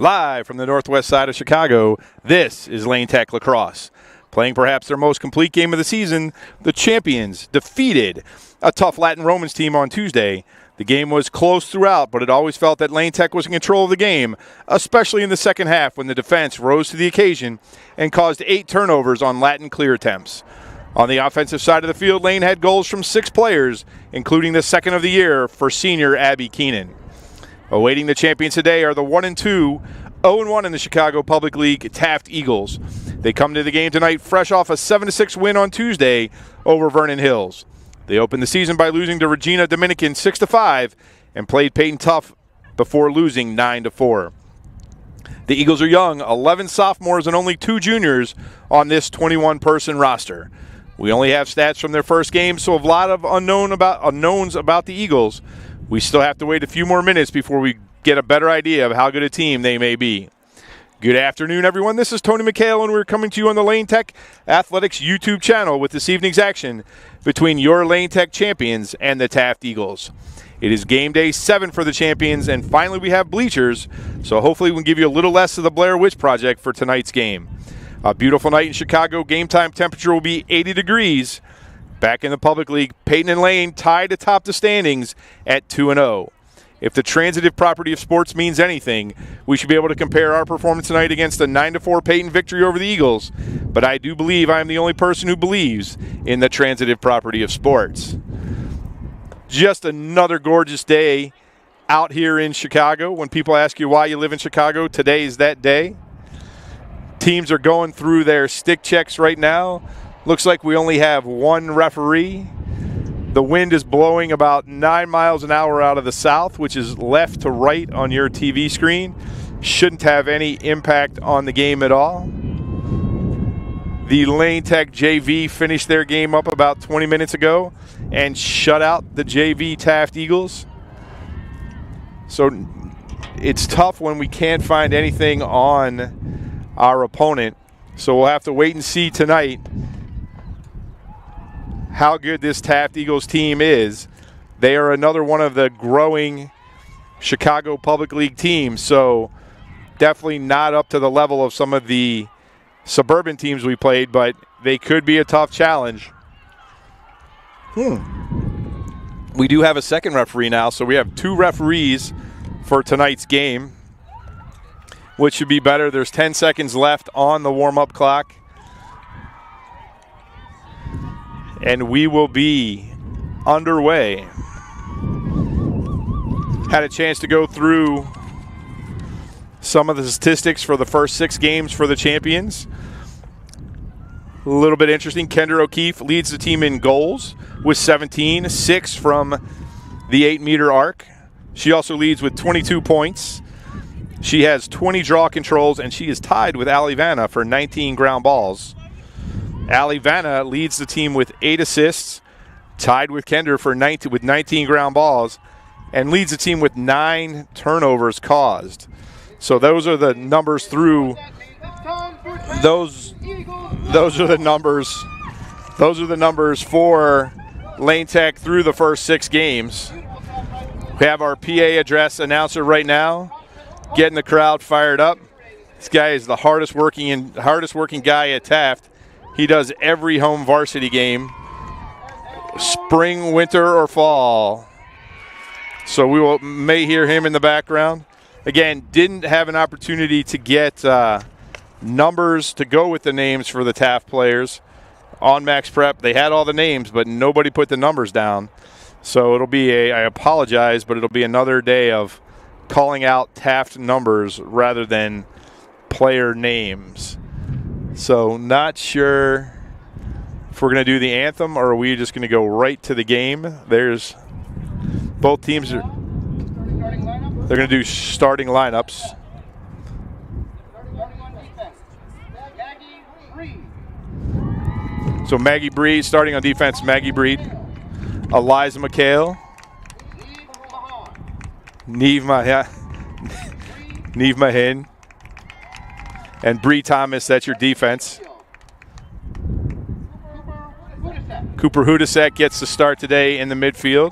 Live from the northwest side of Chicago, this is Lane Tech Lacrosse. Playing perhaps their most complete game of the season, the champions defeated a tough Latin Romans team on Tuesday. The game was close throughout, but it always felt that Lane Tech was in control of the game, especially in the second half when the defense rose to the occasion and caused 8 turnovers on Latin clear attempts. On the offensive side of the field, Lane had goals from 6 players, including the second of the year for senior Abby Keenan. Awaiting the champions today are the 1-2, 0-1 in the Chicago Public League Taft Eagles. They come to the game tonight fresh off a 7-6 win on Tuesday over Vernon Hills. They opened the season by losing to Regina Dominican 6-5 and played Peyton Tough before losing 9-4. The Eagles are young, 11 sophomores and only 2 juniors on this 21-person roster. We only have stats from their first game, so a lot of unknowns about the Eagles. We still have to wait a few more minutes before we get a better idea of how good a team they may be. Good afternoon, everyone. This is Tony McHale, and we're coming to you on the Lane Tech Athletics YouTube channel with this evening's action between your Lane Tech champions and the Taft Eagles. It is game day 7 for the champions, and finally we have bleachers, so hopefully we can give you a little less of the Blair Witch Project for tonight's game. A beautiful night in Chicago. Game time temperature will be 80 degrees. Back in the Public League, Peyton and Lane tied atop the standings at 2-0. If the transitive property of sports means anything, we should be able to compare our performance tonight against a 9-4 Peyton victory over the Eagles. But I do believe I am the only person who believes in the transitive property of sports. Just another gorgeous day out here in Chicago. When people ask you why you live in Chicago, today is that day. Teams are going through their stick checks right now. Looks like we only have 1 referee. The wind is blowing about 9 miles an hour out of the south, which is left to right on your TV screen. Shouldn't have any impact on the game at all. The Lane Tech JV finished their game up about 20 minutes ago and shut out the JV Taft Eagles. So it's tough when we can't find anything on our opponent. So we'll have to wait and see tonight how good this Taft Eagles team is. They are another one of the growing Chicago Public League teams, so definitely not up to the level of some of the suburban teams we played, but they could be a tough challenge. We do have a second referee now, so we have 2 referees for tonight's game, which should be better. There's 10 seconds left on the warm-up clock. And we will be underway. Had a chance to go through some of the statistics for the first 6 games for the champions. A little bit interesting. Kendra O'Keefe leads the team in goals with 17, 6 from the 8-meter arc. She also leads with 22 points. She has 20 draw controls, and she is tied with Allie Vanna for 19 ground balls. Allie Vanna leads the team with 8 assists, tied with Kendra for 19 ground balls, and leads the team with 9 turnovers caused. So those are the numbers through. Those are the numbers. Those are the numbers for Lane Tech through the first 6 games. We have our PA address announcer right now, getting the crowd fired up. This guy is the hardest working guy at Taft. He does every home varsity game, spring, winter, or fall. So we may hear him in the background. Again, didn't have an opportunity to get numbers to go with the names for the Taft players on Max Prep. They had all the names, but nobody put the numbers down. So it'll be I apologize, but it'll be another day of calling out Taft numbers rather than player names. So not sure if we're going to do the anthem or are we just going to go right to the game. There's both teams they're going to do starting lineups. So Maggie Breed starting on defense. Maggie Breed, Eliza McHale, Neve Mahin, and Bree Thomas. That's your defense. Cooper Hudasek gets the start today in the midfield.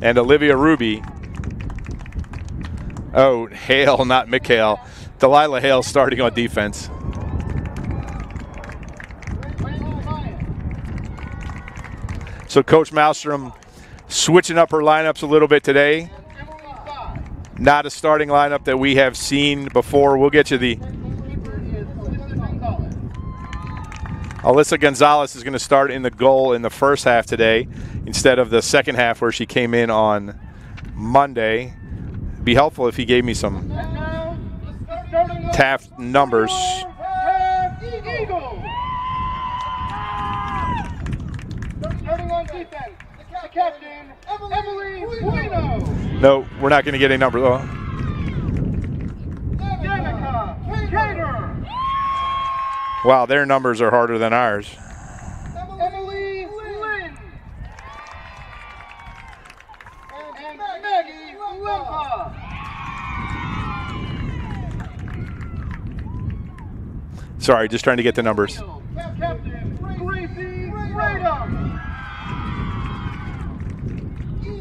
and Olivia Ruby. Oh, Hale, not Mikhail. Delilah Hale starting on defense. So Coach Malmstrom switching up her lineups a little bit today. Not a starting lineup that we have seen before. We'll get you the... Alyssa Gonzalez is going to start in the goal in the first half today instead of the second half where she came in on Monday. It'd be helpful if he gave me some Taft numbers. Starting on defense, the captain, Emily Bueno. No, we're not going to get any numbers. Oh. Danica Cater. Wow, their numbers are harder than ours. Emily Lynn. And Maggie Limpa. Sorry, just trying to get the numbers. Captain Gracie Radom.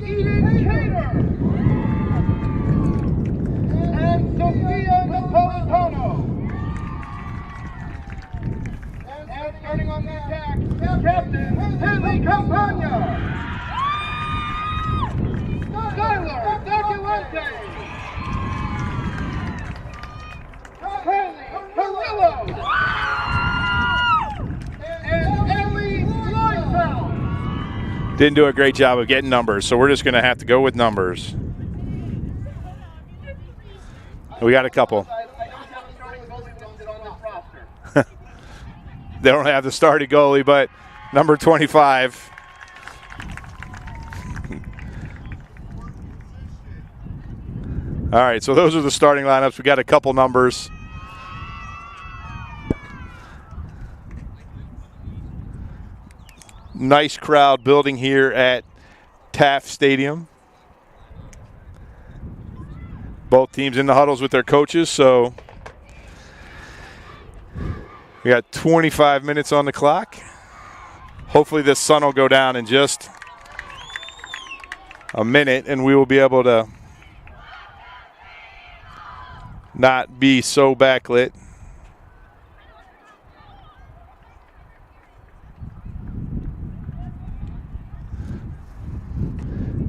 Eden Cater. And Sophia Napolitano. And starting on the attack, Captain Haley Campagna. Skylar Daculente. Kylie Carrillo. And Ellie Leinfeld. Didn't do a great job of getting numbers, so we're just going to have to go with numbers. We got a couple. They don't have the starting goalie, but number 25. All right, so those are the starting lineups. We got a couple numbers. Nice crowd building here at Taft Stadium. Both teams in the huddles with their coaches, so we got 25 minutes on the clock. Hopefully this sun will go down in just a minute and we will be able to not be so backlit.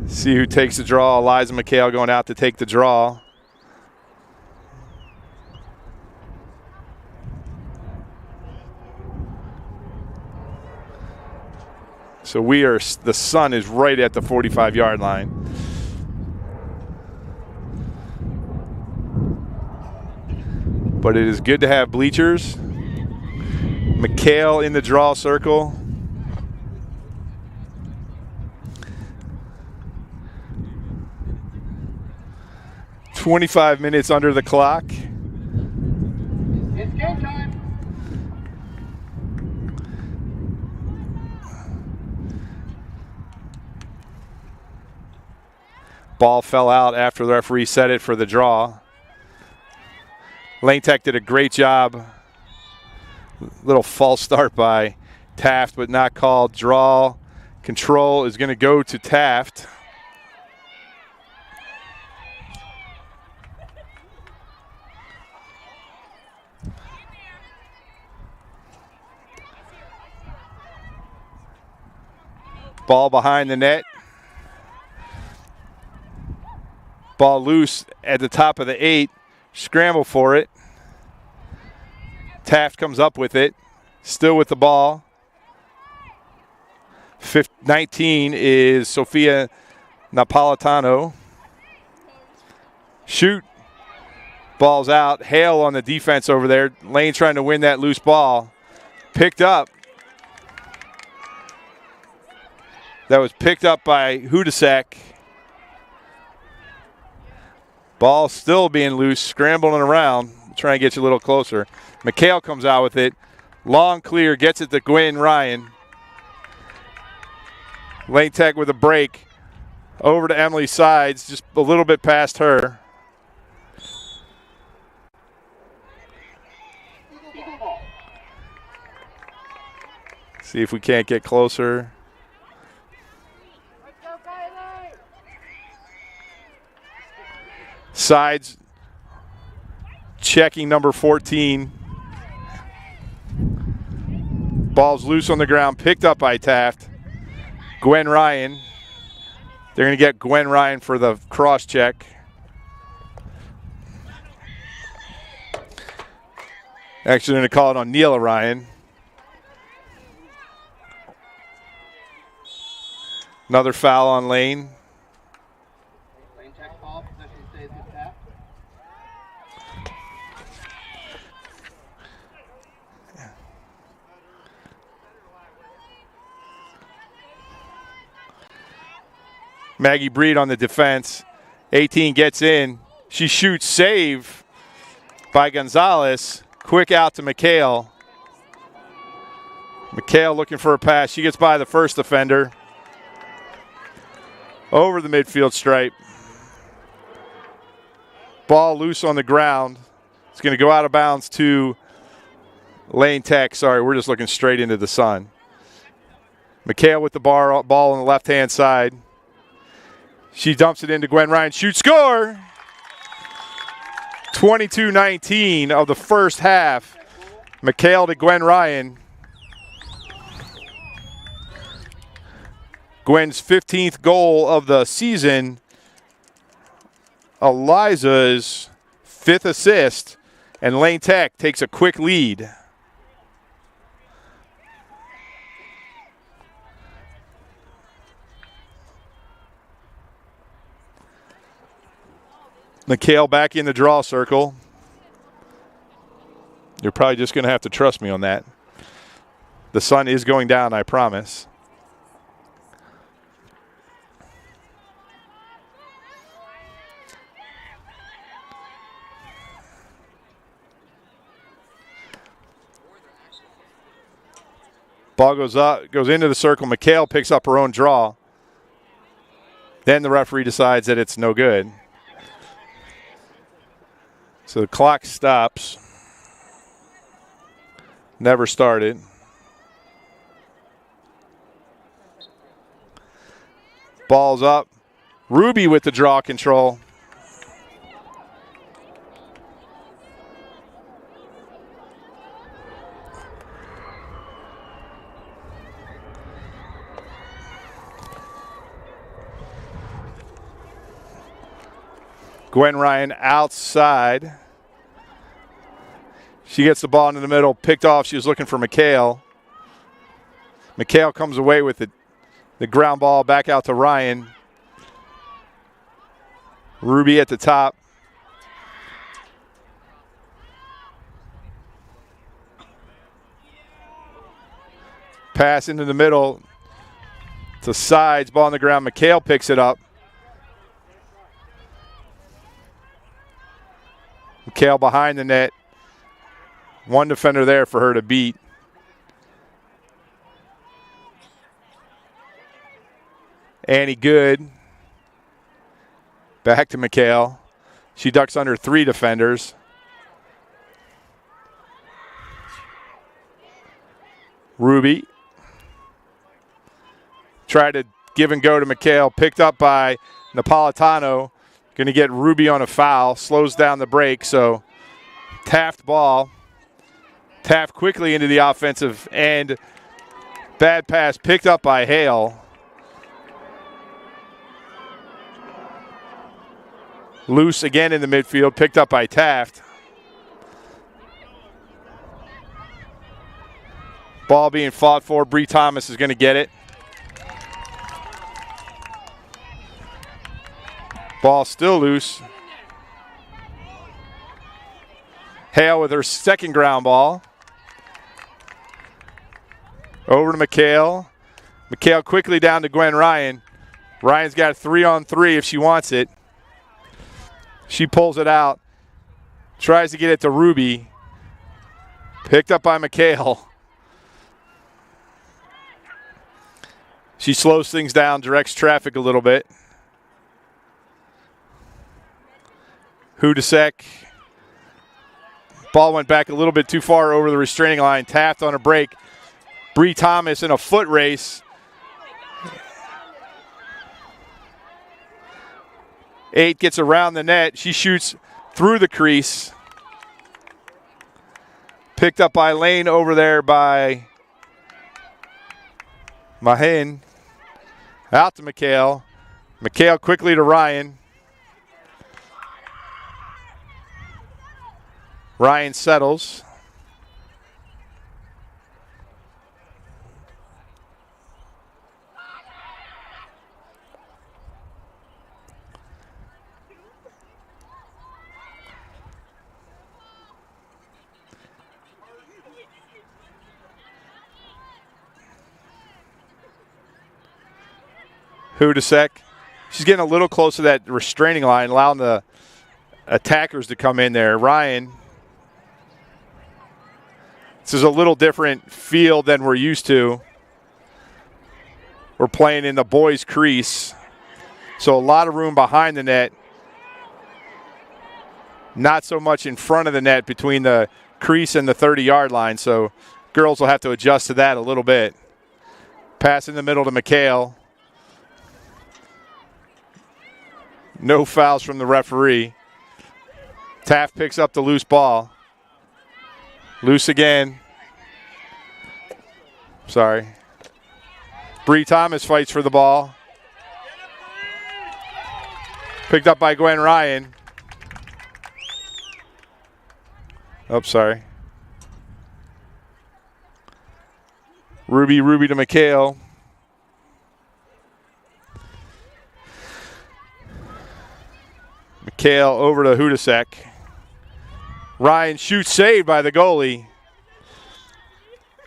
See who takes the draw. Eliza McHale going out to take the draw. So the sun is right at the 45-yard line. But it is good to have bleachers. McHale in the draw circle. "25 minutes under the clock. It's game time. Ball fell out after the referee set it for the draw. Lane Tech did a great job. Little false start by Taft, but not called. Draw control is going to go to Taft. Ball behind the net. Ball loose at the top of the 8. Scramble for it. Taft comes up with it. Still with the ball. 19 is Sophia Napolitano. Shoot. Ball's out. Hale on the defense over there. Lane trying to win that loose ball. Picked up. That was picked up by Hudasek. Ball still being loose, scrambling around. Try and get you a little closer. McHale comes out with it. Long clear, gets it to Gwen Ryan. Lane Tech with a break. Over to Emily Sides, just a little bit past her. See if we can't get closer. Sides checking number 14. Ball's loose on the ground, picked up by Taft. Gwen Ryan. They're going to get Gwen Ryan for the cross check. Actually, going to call it on Neela Ryan. Another foul on Lane. Lane check ball, possession stays with Taft. Maggie Breed on the defense. 18 gets in. She shoots, save by Gonzalez. Quick out to McHale. McHale looking for a pass. She gets by the first defender. Over the midfield stripe. Ball loose on the ground. It's going to go out of bounds to Lane Tech. Sorry, we're just looking straight into the sun. McHale with the ball on the left-hand side. She dumps it into Gwen Ryan. Shoot, score! 22-19 of the first half. McHale to Gwen Ryan. Gwen's 15th goal of the season. Eliza's 5th assist. And Lane Tech takes a quick lead. McHale back in the draw circle. You're probably just going to have to trust me on that. The sun is going down, I promise. Ball goes up, goes into the circle. McHale picks up her own draw. Then the referee decides that it's no good. So the clock stops. Never started. Ball's up. Ruby with the draw control. Gwen Ryan outside. She gets the ball into the middle, picked off. She was looking for McHale. McHale comes away with the ground ball back out to Ryan. Ruby at the top. Pass into the middle to Sides, ball on the ground. McHale picks it up. McHale behind the net. One defender there for her to beat. Annie Good. Back to McHale. She ducks under 3 defenders. Ruby. Tried to give and go to McHale. Picked up by Napolitano. Going to get Ruby on a foul. Slows down the break. So Taft ball. Taft quickly into the offensive end. Bad pass picked up by Hale. Loose again in the midfield. Picked up by Taft. Ball being fought for. Bree Thomas is going to get it. Ball still loose. Hale with her second ground ball. Over to McHale. McHale quickly down to Gwen Ryan. Ryan's got 3-on-3 if she wants it. She pulls it out. Tries to get it to Ruby. Picked up by McHale. She slows things down, directs traffic a little bit. Hudasek. Ball went back a little bit too far over the restraining line. Taft on a break. Bree Thomas in a foot race. 8 gets around the net. She shoots through the crease. Picked up by Lane over there by Mahin. Out to McHale. McHale quickly to Ryan. Ryan settles. Hudasek. She's getting a little close to that restraining line, allowing the attackers to come in there. Ryan. This is a little different field than we're used to. We're playing in the boys' crease, so a lot of room behind the net. Not so much in front of the net between the crease and the 30-yard line, so girls will have to adjust to that a little bit. Pass in the middle to McHale. No fouls from the referee. Taft picks up the loose ball. Loose again. Sorry. Bree Thomas fights for the ball. Picked up by Gwen Ryan. Oh, sorry. Ruby to McHale. McHale over to Hudasek. Ryan shoots, saved by the goalie.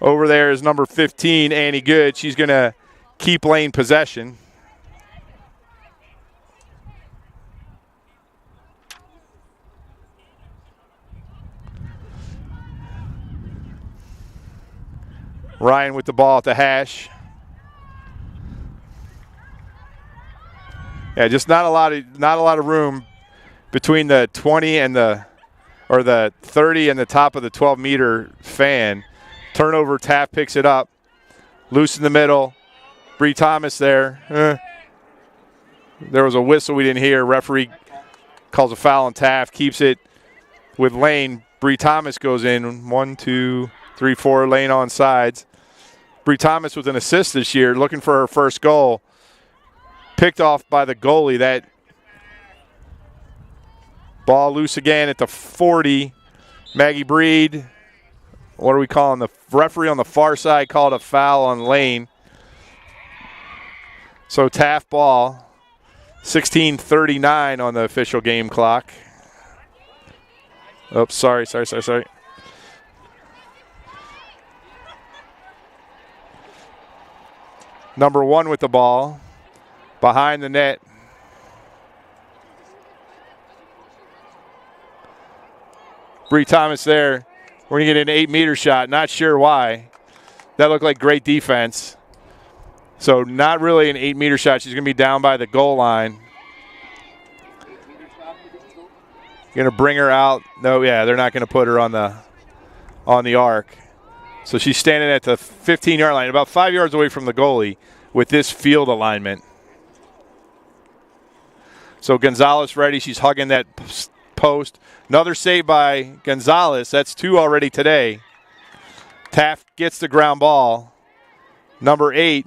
Over there is number 15, Annie Good. She's going to keep Lane possession. Ryan with the ball at the hash. Yeah, just not a lot of room between the 20 and the 30 and the top of the 12-meter fan. Turnover, Taft picks it up. Loose in the middle. Bree Thomas there. There was a whistle we didn't hear. Referee calls a foul on Taft. Keeps it with Lane. Bree Thomas goes in. 1, 2, 3, 4. Lane on sides. Bree Thomas with an assist this year, looking for her first goal. Picked off by the goalie. That ball loose again at the 40. Maggie Breed. What are we calling? The referee on the far side called a foul on Lane. So Taft ball. 16:39 on the official game clock. Oh, sorry. Number 1 with the ball. Behind the net. Bree Thomas there. We're going to get an 8-meter shot. Not sure why. That looked like great defense. So not really an 8-meter shot. She's going to be down by the goal line. Going to bring her out. No, yeah, they're not going to put her on the arc. So she's standing at the 15-yard line, about 5 yards away from the goalie with this field alignment. So Gonzalez ready. She's hugging that post. Another save by Gonzalez. That's 2 already today. Taft gets the ground ball. Number 8,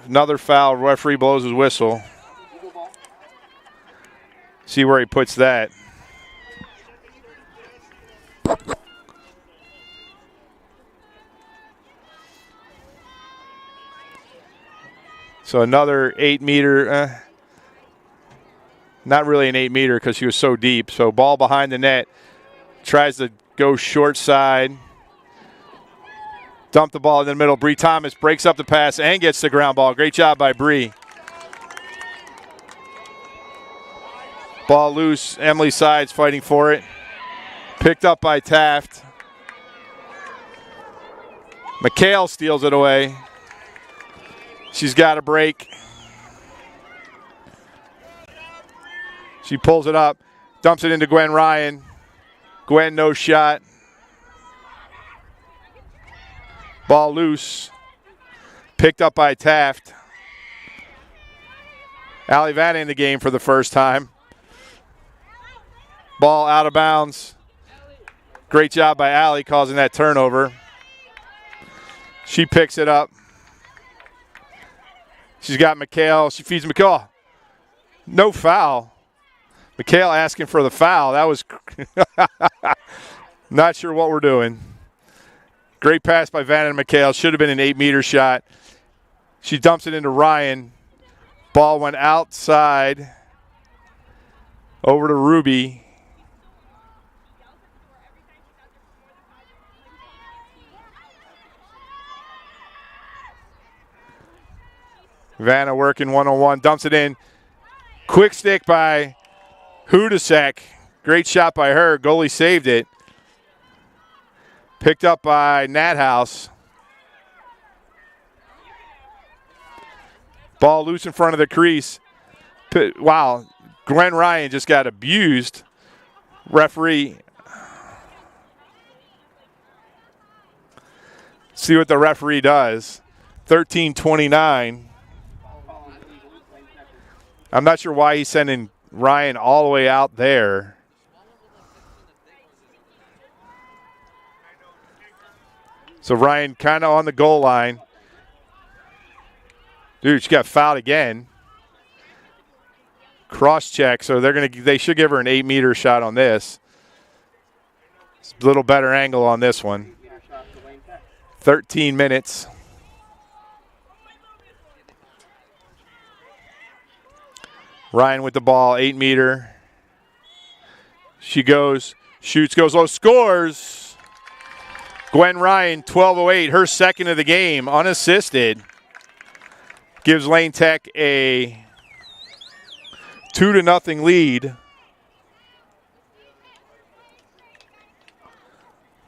another foul. Referee blows his whistle. See where he puts that. So another 8-meter. Not really an 8-meter because she was so deep. So ball behind the net. Tries to go short side. Dump the ball in the middle. Bree Thomas breaks up the pass and gets the ground ball. Great job by Bree. Ball loose. Emily Sides fighting for it. Picked up by Taft. McHale steals it away. She's got a break. She pulls it up, dumps it into Gwen Ryan. Gwen, no shot. Ball loose. Picked up by Taft. Allie Vanna in the game for the first time. Ball out of bounds. Great job by Allie causing that turnover. She picks it up. She's got McHale. She feeds McHale. No foul. McHale asking for the foul. That was not sure what we're doing. Great pass by Vanna and McHale. Should have been an 8-meter shot. She dumps it into Ryan. Ball went outside over to Ruby. Vanna working one-on-one, dumps it in. Quick stick by Hudasek. Great shot by her. Goalie saved it. Picked up by Nathouse. Ball loose in front of the crease. Wow, Gwen Ryan just got abused. Referee. See what the referee does. 13-29. I'm not sure why he's sending Ryan all the way out there. So Ryan kind of on the goal line. Dude, she got fouled again. Cross check, so they should give her an 8-meter shot on this. It's a little better angle on this one. 13 minutes. Ryan with the ball, 8-meter. She goes, shoots, goes, scores. Gwen Ryan, 12:08, her second of the game, unassisted. Gives Lane Tech a 2-0 lead.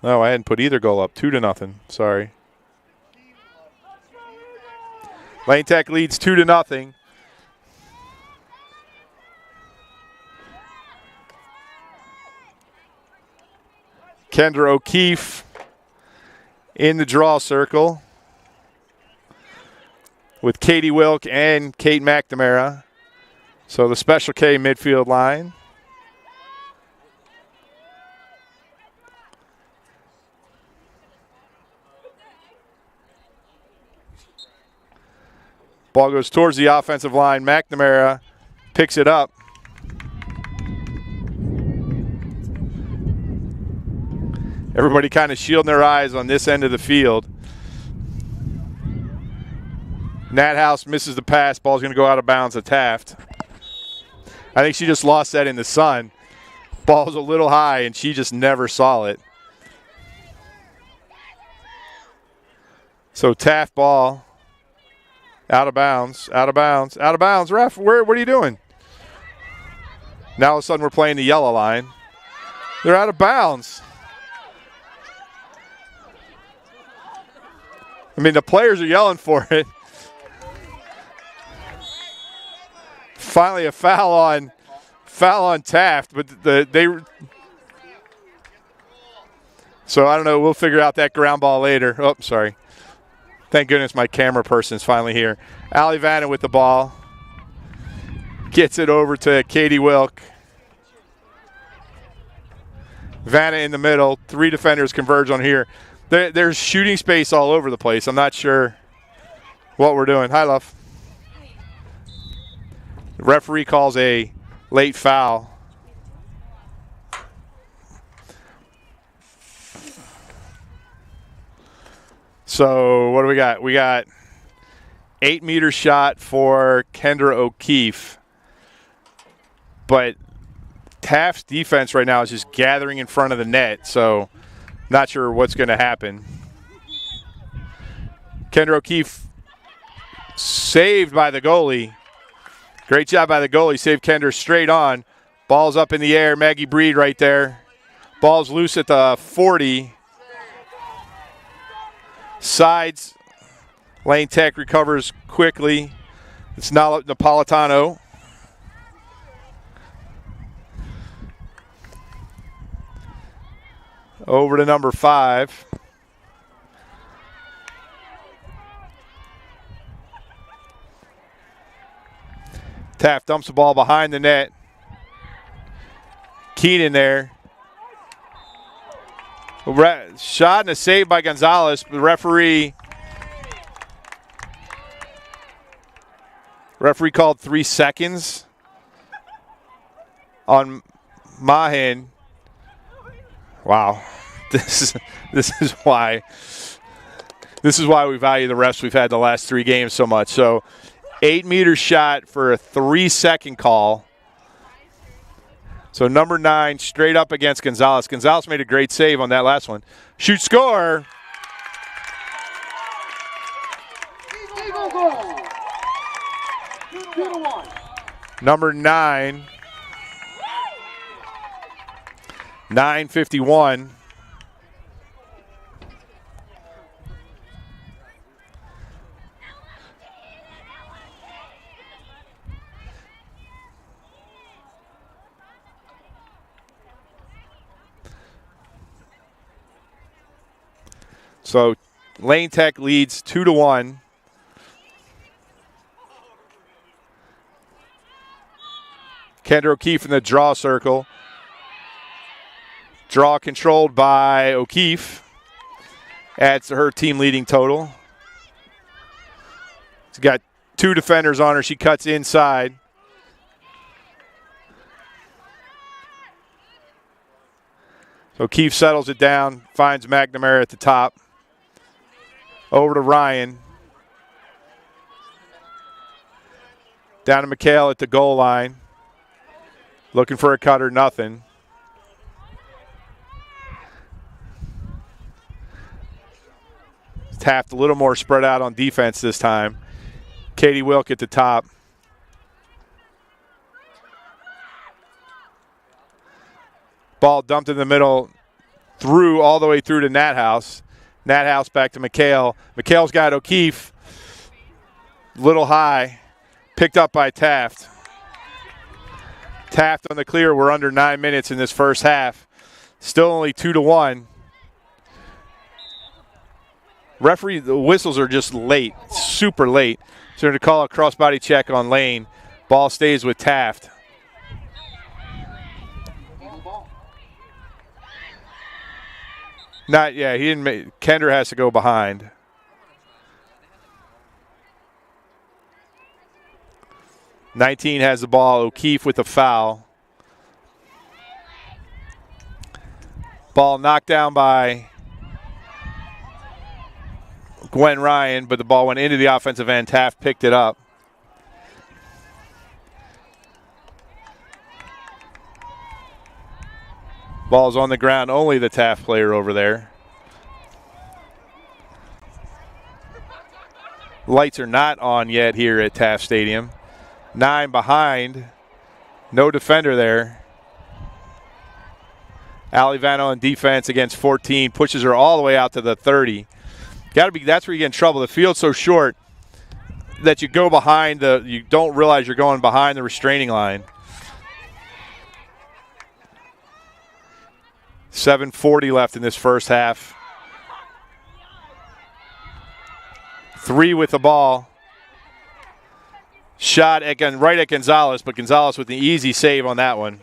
No, I hadn't put either goal up. 2-0. Sorry. Lane Tech leads 2-0. Kendra O'Keefe in the draw circle with Katie Wilk and Kate McNamara. So the Special K midfield line. Ball goes towards the offensive line. McNamara picks it up. Everybody kind of shielding their eyes on this end of the field. Nathouse misses the pass. Ball's going to go out of bounds at Taft. I think she just lost that in the sun. Ball's a little high, and she just never saw it. So Taft ball out of bounds, out of bounds, out of bounds. Ref, what are you doing? Now all of a sudden we're playing the yellow line. They're out of bounds. I mean, the players are yelling for it. Finally, a foul on Taft, but so I don't know. We'll figure out that ground ball later. Oh, sorry. Thank goodness my camera person's finally here. Allie Vanna with the ball. Gets it over to Katie Wilk. Vanna in the middle. 3 defenders converge on here. There's shooting space all over the place. I'm not sure what we're doing. Hi, love. The referee calls a late foul. So what do we got? We got 8-meter shot for Kendra O'Keefe. But Taft's defense right now is just gathering in front of the net, so not sure what's going to happen. Kendra O'Keefe saved by the goalie. Great job by the goalie. Saved Kendra straight on. Ball's up in the air. Maggie Breed right there. Ball's loose at the 40. Sides. Lane Tech recovers quickly. It's Napolitano. Over to number 5. Taft dumps the ball behind the net. Keenan there. Shot and a save by Gonzalez. The referee called 3 seconds on Mahin. Wow, this is why we value the refs we've had the last 3 games so much. So 8-meter shot for a 3-second call. So number 9 straight up against Gonzalez. Gonzalez made a great save on that last one. Shoot, score. Eagle goal. 2-1. Number 9. 9:51. So Lane Tech leads 2-1. Kendra O'Keefe in the draw circle. Draw controlled by O'Keefe. Adds to her team leading total. She's got 2 defenders on her. She cuts inside. So O'Keefe settles it down, finds McNamara at the top. Over to Ryan. Down to McHale at the goal line. Looking for a cutter, nothing. Taft a little more spread out on defense this time. Katie Wilk at the top. Ball dumped in the middle, all the way through to Nathouse. Nathouse back to McHale. McHale's got O'Keefe. Little high. Picked up by Taft. Taft on the clear. We're under 9 minutes in this first half. Still only 2-1. Referee, the whistles are just late, super late. So they're going to call a crossbody check on Lane. Ball stays with Taft. Not, yeah, he didn't make, Kendra has to go behind. '19 has the ball. O'Keefe with a foul. Ball knocked down by Gwen Ryan, but the ball went into the offensive end. Taft picked it up. Ball's on the ground, only the Taft player over there. Lights are not on yet here at Taft Stadium. 9 behind, no defender there. Alivano on defense against 14, pushes her all the way out to the 30. That's where you get in trouble. The field's so short that you go behind you don't realize you're going behind the restraining line. 7:40 left in this first half. 3 with the ball. Shot right at Gonzalez, but Gonzalez with the easy save on that one.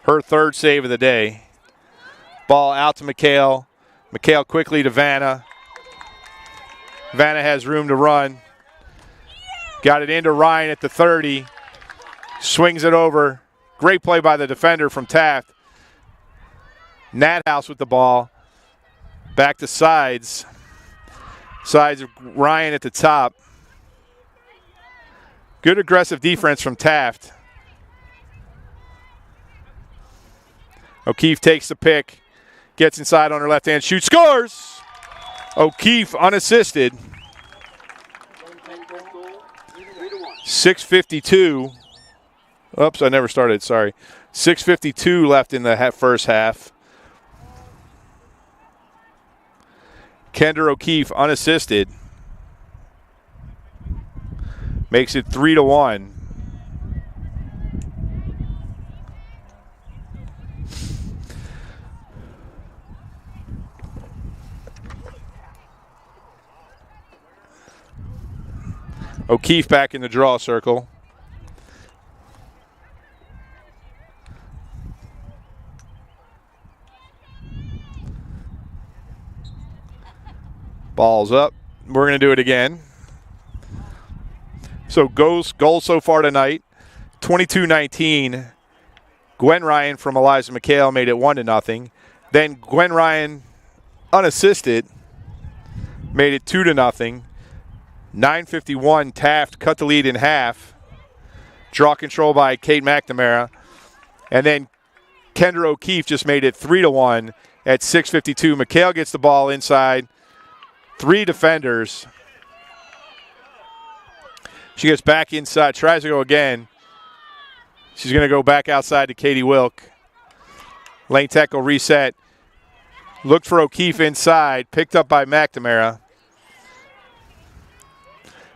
Her 3rd save of the day. Ball out to McHale. McHale quickly to Vanna. Vanna has room to run. Got it into Ryan at the 30. Swings it over. Great play by the defender from Taft. Nathouse with the ball. Back to Sides. Sides, Ryan at the top. Good aggressive defense from Taft. O'Keefe takes the pick. Gets inside on her left hand. Shoots, scores! O'Keefe unassisted. 6:52. Oops, I never started, sorry. 6:52 left in the first half. Kendra O'Keefe unassisted. Makes it 3-1. O'Keefe back in the draw circle. Ball's up. We're going to do it again. So goals so far tonight, 22-19. Gwen Ryan from Eliza McHale made it 1-0. Then Gwen Ryan, unassisted, made it 2-0. 9:51, Taft cut the lead in half. Draw control by Kate McNamara. And then Kendra O'Keefe just made it 3-1 at 6:52. McHale gets the ball inside. 3 defenders. She gets back inside, tries to go again. She's going to go back outside to Katie Wilk. Lane Tech will reset. Looked for O'Keefe inside, picked up by McNamara.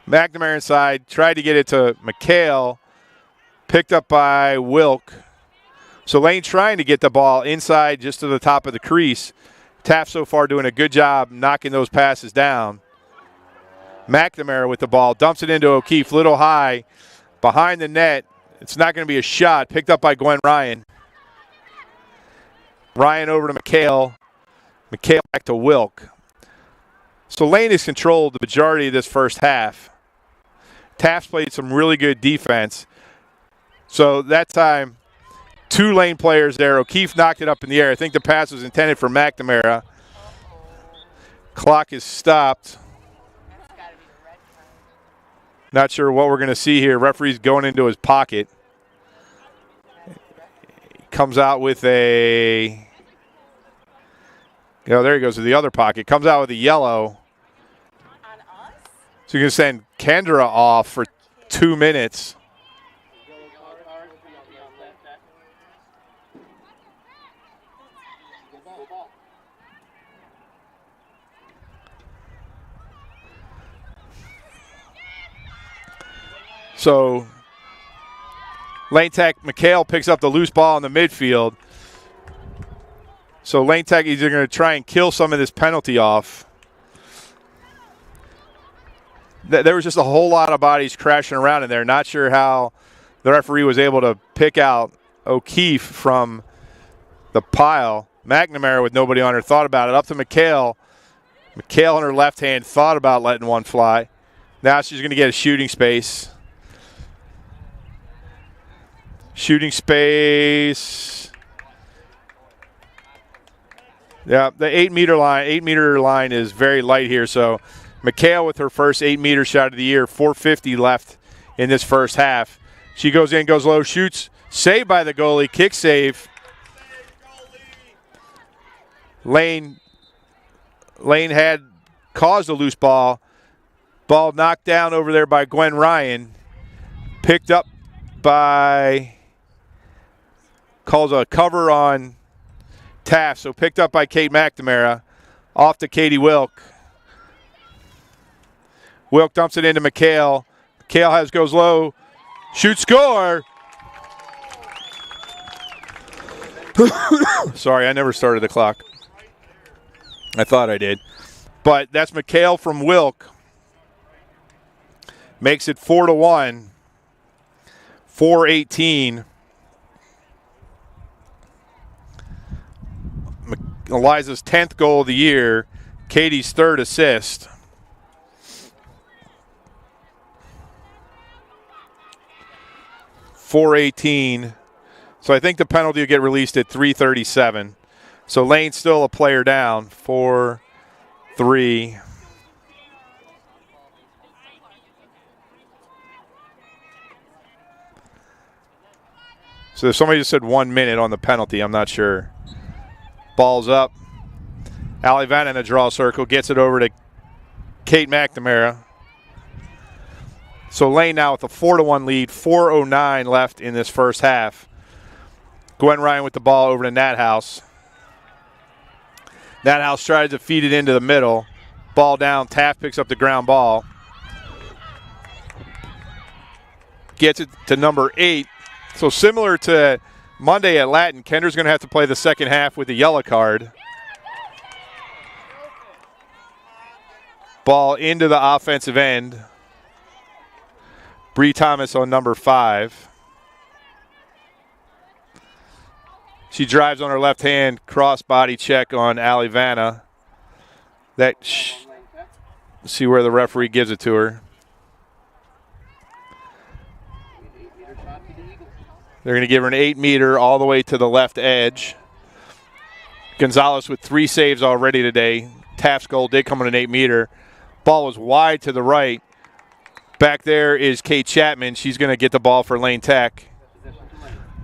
McNamara inside, tried to get it to McHale, picked up by Wilk. So Lane trying to get the ball inside just to the top of the crease. Taft so far doing a good job knocking those passes down. McNamara with the ball, dumps it into O'Keefe, little high, behind the net. It's not going to be a shot, picked up by Gwen Ryan. Ryan over to McHale. McHale back to Wilk. So Lane has controlled the majority of this first half. Taft's played some really good defense. So that time, 2 Lane players there. O'Keefe knocked it up in the air. I think the pass was intended for McNamara. Clock is stopped. Not sure what we're going to see here. Referee's going into his pocket. Comes out with a... there he goes to the other pocket. Comes out with a yellow. So you're going to send Kendra off for 2 minutes. So Lane Tech, McHale picks up the loose ball in the midfield. So Lane Tech is going to try and kill some of this penalty off. There was just a whole lot of bodies crashing around in there. Not sure how the referee was able to pick out O'Keefe from the pile. McNamara with nobody on her thought about it. Up to McHale. McHale on her left hand thought about letting one fly. Now she's going to get a shooting space. Shooting space. Yeah, the 8-meter line is very light here. So McHale with her first 8-meter shot of the year, 4:50 left in this first half. She goes in, goes low, shoots, saved by the goalie, kick save. Lane had caused a loose ball. Ball knocked down over there by Gwen Ryan. Picked up by, calls a cover on Taft, so picked up by Kate McNamara. Off to Katie Wilk. Wilk dumps it into McHale. McHale goes low. Shoot, score. Sorry, I never started the clock. I thought I did. But that's McHale from Wilk. Makes it 4-1. 4:18. Eliza's 10th goal of the year. Katie's 3rd assist. .418. So I think the penalty will get released at 3:37. So Lane's still a player down. 4-3. So somebody just said 1 minute on the penalty. I'm not sure. Ball's up. Allie Vanna in a draw circle. Gets it over to Kate McNamara. So Lane now with a 4-1 lead. 4:09 left in this first half. Gwen Ryan with the ball over to Nat House. Nat House tries to feed it into the middle. Ball down. Taft picks up the ground ball. Gets it to number 8. So similar to Monday at Latin, Kendra's going to have to play the second half with a yellow card. Ball into the offensive end. Bree Thomas on number 5. She drives on her left hand, cross body check on Allie Vanna. See where the referee gives it to her. They're going to give her an 8-meter all the way to the left edge. Gonzalez with 3 saves already today. Taft's goal did come on an 8-meter. Ball was wide to the right. Back there is Kate Chapman. She's going to get the ball for Lane Tech.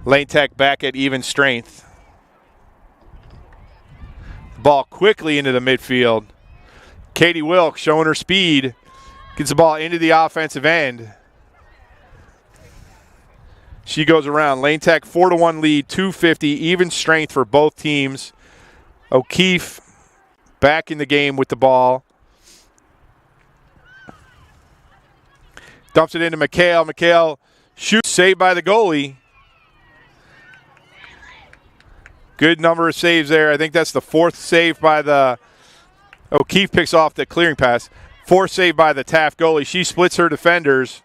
Lane Tech back at even strength. Ball quickly into the midfield. Katie Wilkes showing her speed. Gets the ball into the offensive end. She goes around. Lane Tech 4-1 lead, 250, even strength for both teams. O'Keefe back in the game with the ball. Dumps it into McHale. McHale shoots, saved by the goalie. Good number of saves there. I think that's the 4th save by the O'Keefe picks off the clearing pass. 4th save by the Taft goalie. She splits her defenders.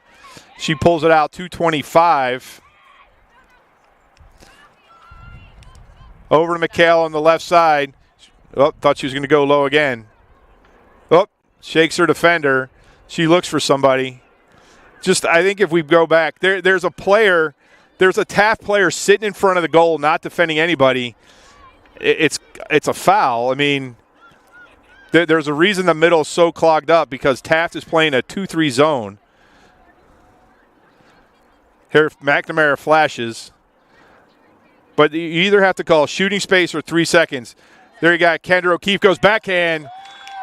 She pulls it out 225. Over to McHale on the left side. Oh, thought she was going to go low again. Oh, shakes her defender. She looks for somebody. I think if we go back, there's a Taft player sitting in front of the goal, not defending anybody. It's a foul. I mean, there's a reason the middle is so clogged up because Taft is playing a 2-3 zone. Here, McNamara flashes. But you either have to call shooting space or 3 seconds. There you got Kendra O'Keefe goes backhand.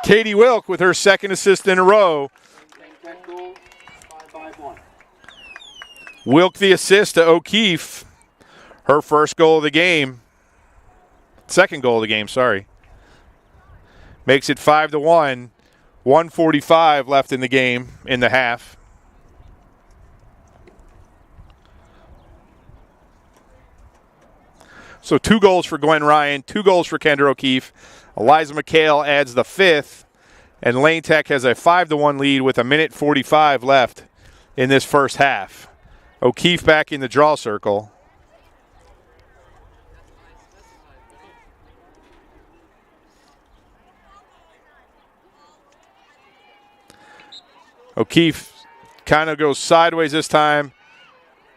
Katie Wilk with her 2nd assist in a row. Wilk the assist to O'Keefe. Her 1st goal of the game. 2nd goal of the game, sorry. Makes it 5-1. 1:45 left in the game in the half. So 2 goals for Gwen Ryan, 2 goals for Kendra O'Keefe. Eliza McHale adds the 5th. And Lane Tech has a 5-1 lead with 1:45 left in this first half. O'Keefe back in the draw circle. O'Keefe kind of goes sideways this time.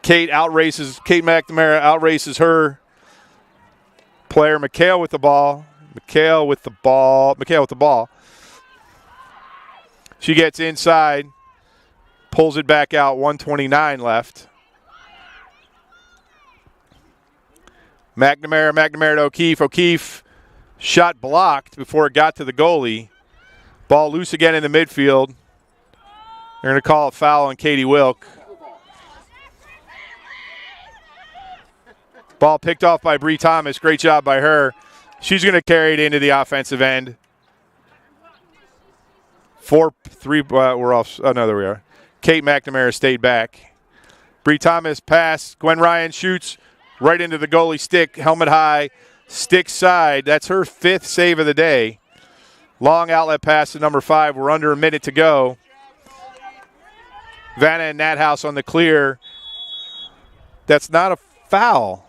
Kate McNamara outraces her. Player McHale with the ball. McHale with the ball. She gets inside. Pulls it back out. 1:29 left. McNamara to O'Keefe. O'Keefe shot blocked before it got to the goalie. Ball loose again in the midfield. They're going to call a foul on Katie Wilk. Ball picked off by Bree Thomas. Great job by her. She's going to carry it into the offensive end. 4-3. We're off. Oh, no, there we are. Kate McNamara stayed back. Bree Thomas pass. Gwen Ryan shoots right into the goalie stick. Helmet high. Stick side. That's her 5th save of the day. Long outlet pass to number 5. We're under a minute to go. Vanna and Nathouse on the clear. That's not a foul.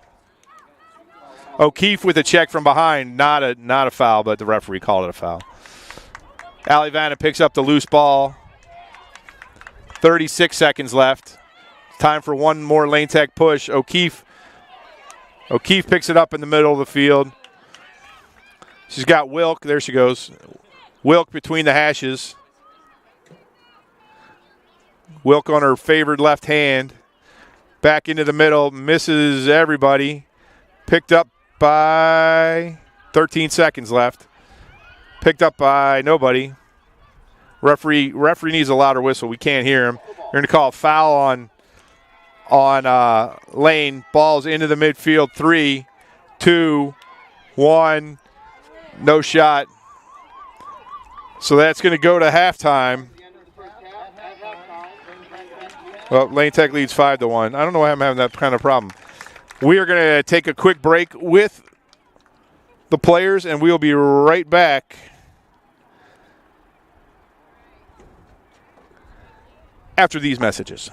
O'Keefe with a check from behind. Not a foul, but the referee called it a foul. Allie Vanna picks up the loose ball. 36 seconds left. Time for one more Lane Tech push. O'Keefe picks it up in the middle of the field. She's got Wilk. There she goes. Wilk between the hashes. Wilk on her favored left hand. Back into the middle. Misses everybody. Picked up by 13 seconds left. Picked up by nobody. Referee needs a louder whistle. We can't hear him. They're going to call a foul on Lane. Ball's into the midfield. 3, 2, 1. No shot. So that's going to go to halftime. Well, Lane Tech leads 5-1. I don't know why I'm having that kind of problem. We are going to take a quick break with the players, and we'll be right back after these messages.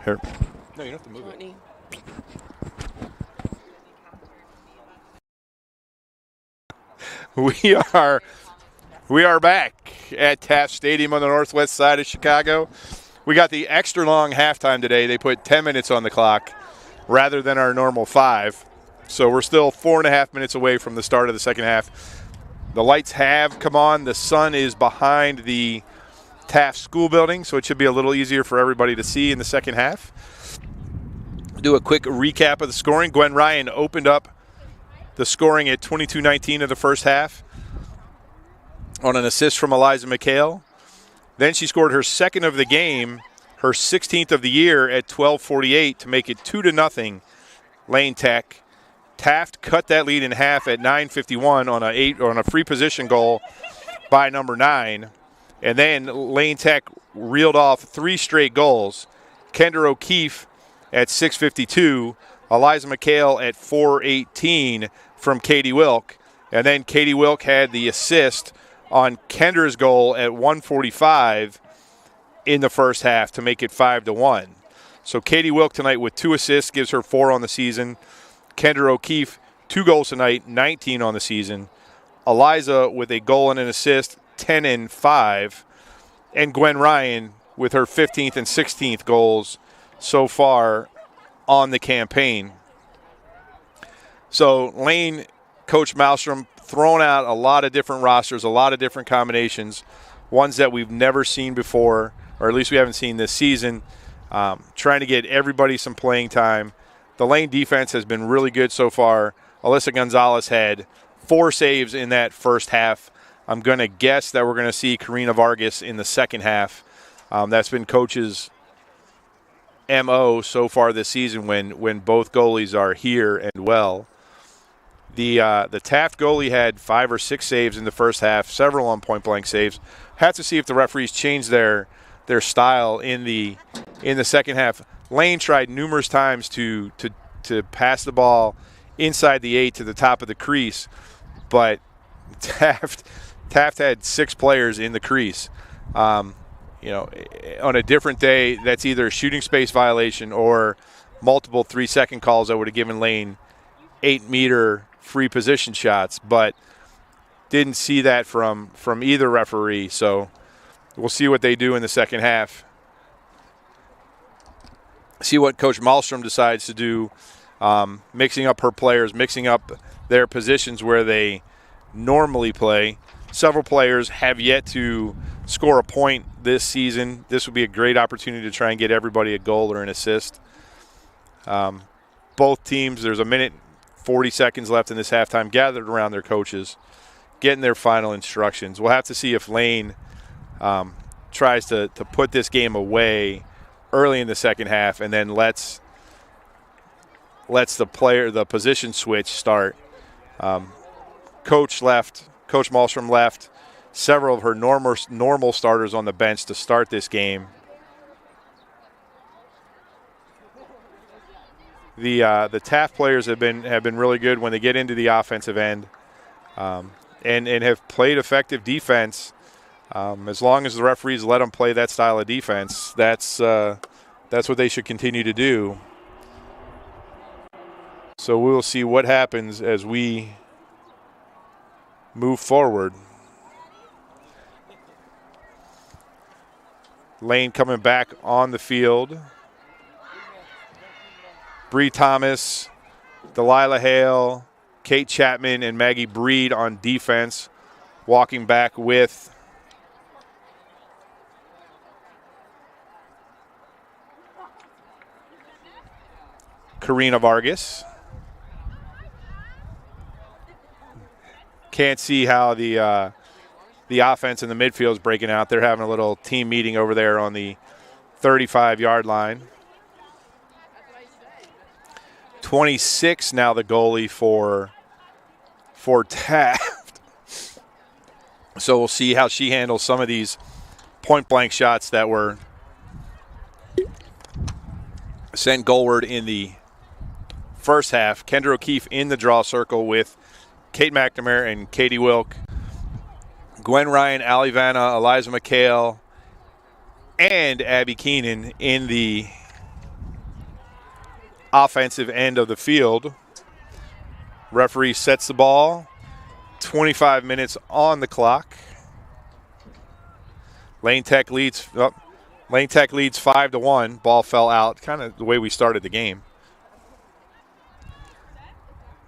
Here. No, you don't have to move it. We are back at Taft Stadium on the northwest side of Chicago. We got the extra long halftime today. They put 10 minutes on the clock rather than our normal 5. So we're still 4.5 minutes away from the start of the second half. The lights have come on. The sun is behind the Taft School building, so it should be a little easier for everybody to see in the second half. Do a quick recap of the scoring. Gwen Ryan opened up the scoring at 22-19 of the first half on an assist from Eliza McHale. Then she scored her second of the game, her 16th of the year at 12:48 to make it 2-0 Lane Tech. Taft cut that lead in half at 9:51 on a free position goal by number 9. And then Lane Tech reeled off 3 straight goals. Kendra O'Keefe at 6:52, Eliza McHale at 4:18 from Katie Wilk. And then Katie Wilk had the assist on Kendra's goal at 1:45 in the first half to make it 5-1. So Katie Wilk tonight with 2 assists gives her 4 on the season. Kendra O'Keefe, 2 goals tonight, 19 on the season. Eliza with a goal and an assist, 10 and 5. And Gwen Ryan with her 15th and 16th goals so far on the campaign. So Lane, Coach Malmstrom, throwing out a lot of different rosters, a lot of different combinations, ones that we've never seen before, or at least we haven't seen this season, trying to get everybody some playing time. The Lane defense has been really good so far. Alyssa Gonzalez had 4 saves in that first half. I'm going to guess that we're going to see Karina Vargas in the second half. That's been Coach's MO so far this season when both goalies are here and well. The Taft goalie had 5 or 6 saves in the first half, several on point-blank saves. Have to see if the referees change their style in the second half. Lane tried numerous times to pass the ball inside the 8 to the top of the crease, but Taft had 6 players in the crease. On a different day, that's either a shooting space violation or multiple 3-second calls that would have given Lane 8-meter free position shots, but didn't see that from either referee. So we'll see what they do in the second half. See what Coach Malmstrom decides to do, mixing up her players, mixing up their positions where they normally play. Several players have yet to score a point this season. This would be a great opportunity to try and get everybody a goal or an assist. Both teams, there's 1:40 seconds left in this halftime, gathered around their coaches, getting their final instructions. We'll have to see if Lane tries to put this game away early in the second half and then lets the position switch start. Coach Malmstrom left several of her normal starters on the bench to start this game. The Taft players have been really good when they get into the offensive end, and have played effective defense. As long as the referees let them play that style of defense, that's what they should continue to do. So we'll see what happens as we move forward. Lane coming back on the field. Bree Thomas, Delilah Hale, Kate Chapman, and Maggie Breed on defense, walking back with Karina Vargas. Can't see how the offense in the midfield is breaking out. They're having a little team meeting over there on the 35-yard line. 26 now the goalie for Taft. So we'll see how she handles some of these point-blank shots that were sent goalward in the first half. Kendra O'Keefe in the draw circle with Kate McNamara and Katie Wilk. Gwen Ryan, Allie Vanna, Eliza McHale, and Abby Keenan in the offensive end of the field. Referee sets the ball. 25 minutes on the clock. Lane Tech leads 5-1. Ball fell out, kind of the way we started the game.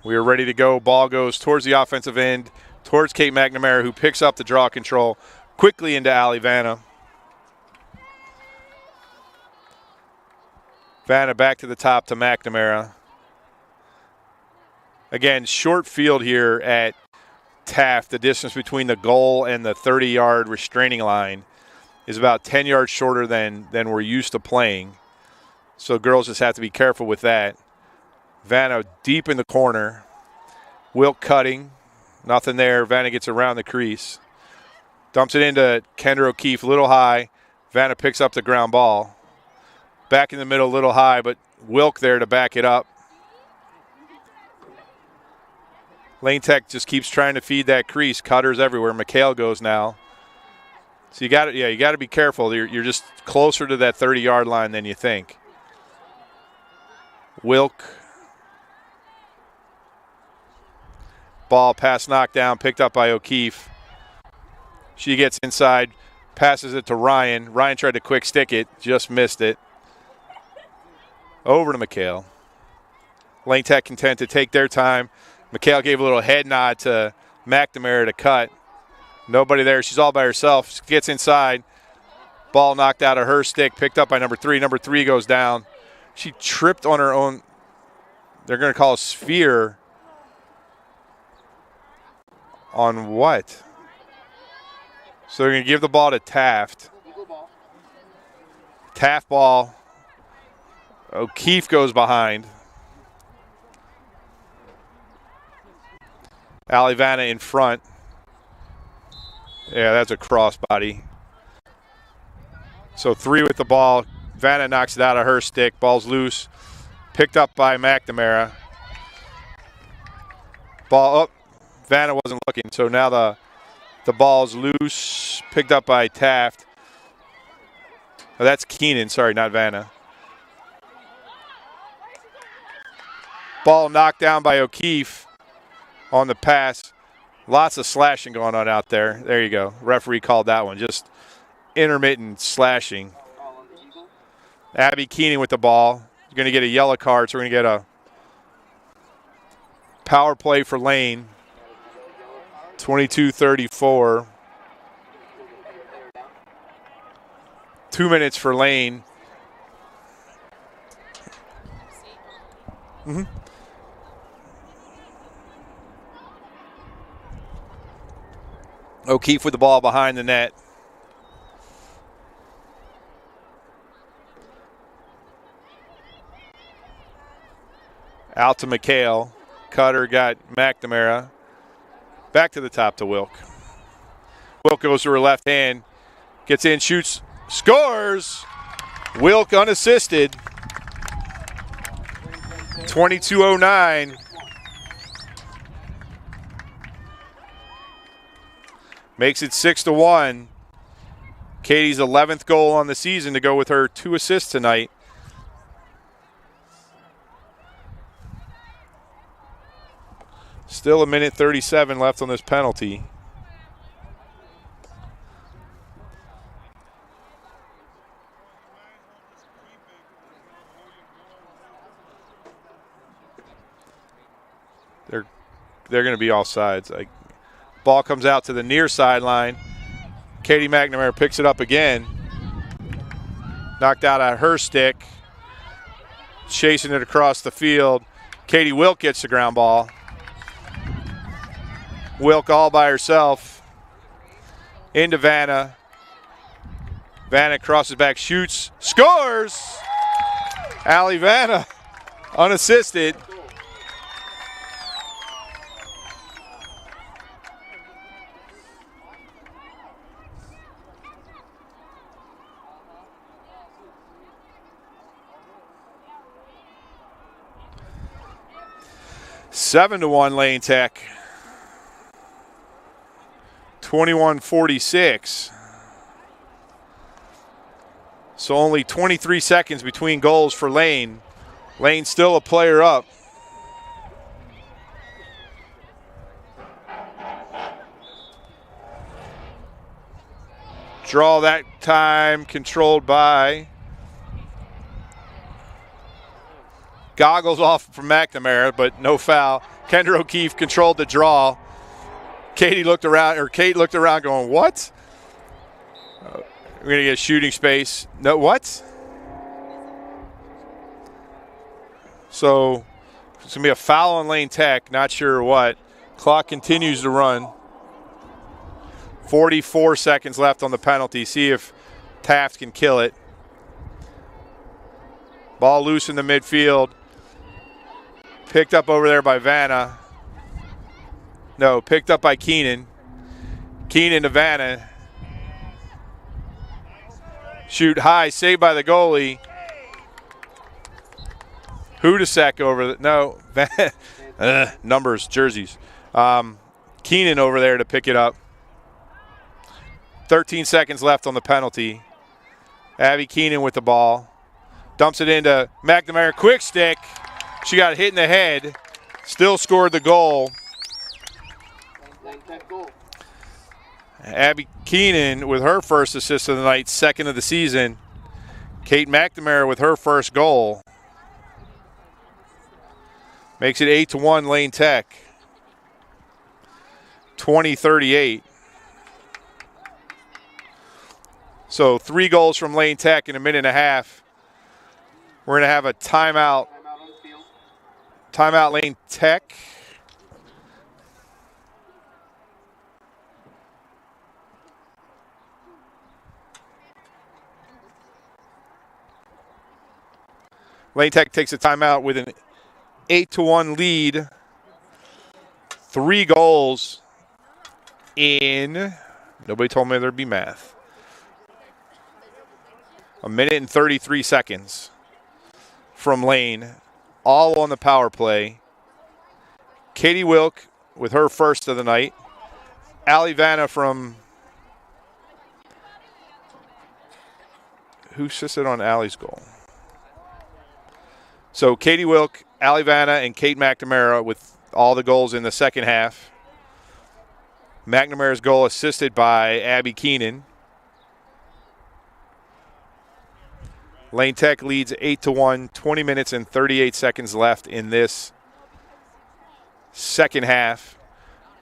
We are ready to go. Ball goes towards the offensive end, towards Kate McNamara, who picks up the draw control quickly into Allie Vanna. Vanna back to the top to McNamara. Again, short field here at Taft. The distance between the goal and the 30-yard restraining line is about 10 yards shorter than we're used to playing. So girls just have to be careful with that. Vanna deep in the corner. Wilk cutting. Nothing there. Vanna gets around the crease. Dumps it into Kendra O'Keefe, a little high. Vanna picks up the ground ball. Back in the middle, a little high, but Wilk there to back it up. Lane Tech just keeps trying to feed that crease. Cutters everywhere. McHale goes now. So you got to be careful. You're just closer to that 30-yard line than you think. Wilk. Ball pass knocked down, picked up by O'Keefe. She gets inside, passes it to Ryan. Ryan tried to quick stick it, just missed it. Over to McHale. Lane Tech content to take their time. McHale gave a little head nod to McNamara to cut. Nobody there. She's all by herself. Gets inside. Ball knocked out of her stick, picked up by number 3. Number 3 goes down. She tripped on her own. They're going to call a sphere. On what? So they're going to give the ball to Taft. Taft ball. O'Keefe goes behind. Allie Vanna in front. Yeah, that's a crossbody. So 3 with the ball. Vanna knocks it out of her stick. Ball's loose. Picked up by McNamara. Ball up. Vanna wasn't looking, so now the ball's loose. Picked up by Taft. Oh, that's Keenan. Sorry, not Vanna. Ball knocked down by O'Keefe on the pass. Lots of slashing going on out there. There you go. Referee called that one. Just intermittent slashing. Abby Keenan with the ball. You're going to get a yellow card, so we're going to get a power play for Lane. 22-34. 2 minutes for Lane. O'Keefe with the ball behind the net. Out to McHale. Cutter got McNamara. Back to the top to Wilk. Wilk goes to her left hand. Gets in, shoots, scores. Wilk unassisted. 22:09. Makes it 6-1. Katie's 11th goal on the season to go with her 2 assists tonight. Still 1:37 left on this penalty. They're going to be all sides. Ball comes out to the near sideline. Katie McNamara picks it up again. Knocked out of her stick. Chasing it across the field. Katie Wilk gets the ground ball. Wilk all by herself. Into Vanna. Vanna crosses back, shoots, scores! Allie Vanna, unassisted. Seven to 1 Lane Tech. 21-46. So only 23 seconds between goals for Lane. Lane still a player up. Draw that time controlled by Goggles off from McNamara, but no foul. Kendra O'Keefe controlled the draw. Kate looked around going, what? We're going to get shooting space. No, what? So it's going to be a foul on Lane Tech, not sure what. Clock continues to run. 44 seconds left on the penalty. See if Taft can kill it. Ball loose in the midfield. Picked up over there by Vanna. No, picked up by Keenan. Keenan to Vanna. Shoot high, saved by the goalie. Hudasek over the, no, numbers, jerseys. Keenan over there to pick it up. 13 seconds left on the penalty. Abby Keenan with the ball. Dumps it into McNamara. Quick stick. She got hit in the head. Still scored the goal. Abby Keenan with her first assist of the night, second of the season. Kate McNamara with her first goal. Makes it 8-1 Lane Tech. 20-38. So 3 goals from Lane Tech in a minute and a half. We're going to have a timeout. Timeout Lane Tech. Lane Tech takes a timeout with an 8-1 lead. 3 goals in, nobody told me there'd be math. A minute and 33 seconds from Lane, all on the power play. Katie Wilk with her first of the night. Allie Vanna from, who assisted on Allie's goal? So Katie Wilk, Allie Vanna, and Kate McNamara with all the goals in the second half. McNamara's goal assisted by Abby Keenan. Lane Tech leads 8-1, 20 minutes and 38 seconds left in this second half.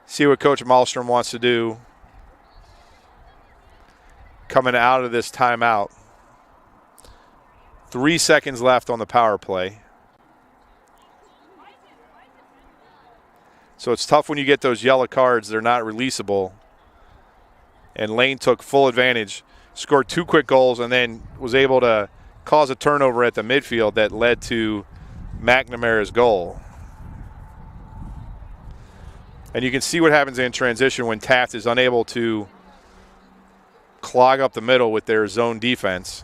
See what Coach Malmstrom wants to do coming out of this timeout. 3 seconds left on the power play. So it's tough when you get those yellow cards. They're not releasable. And Lane took full advantage, scored 2 quick goals, and then was able to cause a turnover at the midfield that led to McNamara's goal. And you can see what happens in transition when Taft is unable to clog up the middle with their zone defense.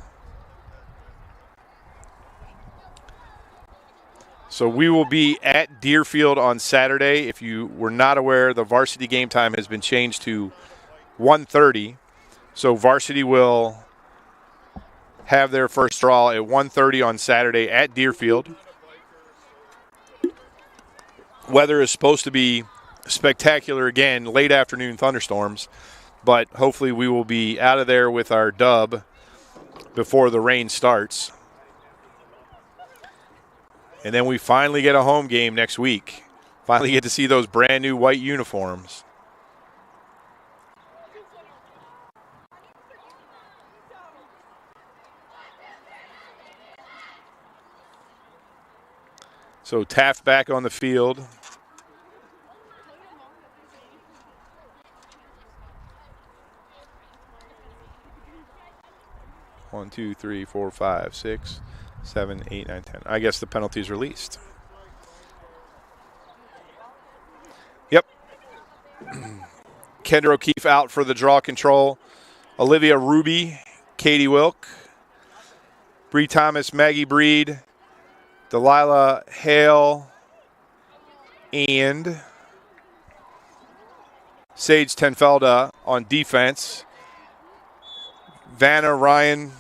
So we will be at Deerfield on Saturday. If you were not aware, the varsity game time has been changed to 1:30. So varsity will have their first draw at 1:30 on Saturday at Deerfield. Weather is supposed to be spectacular again, late afternoon thunderstorms, but hopefully we will be out of there with our dub before the rain starts. And then we finally get a home game next week. Finally get to see those brand new white uniforms. So Taft back on the field. One, two, three, 4, 5, 6, 7, 8, 9, 10. I guess the penalty's released. Yep. Kendra O'Keefe out for the draw control. Olivia Ruby, Katie Wilk, Bree Thomas, Maggie Breed, Delilah Hale, and Sage Tenfelda on defense. Vanna Ryan,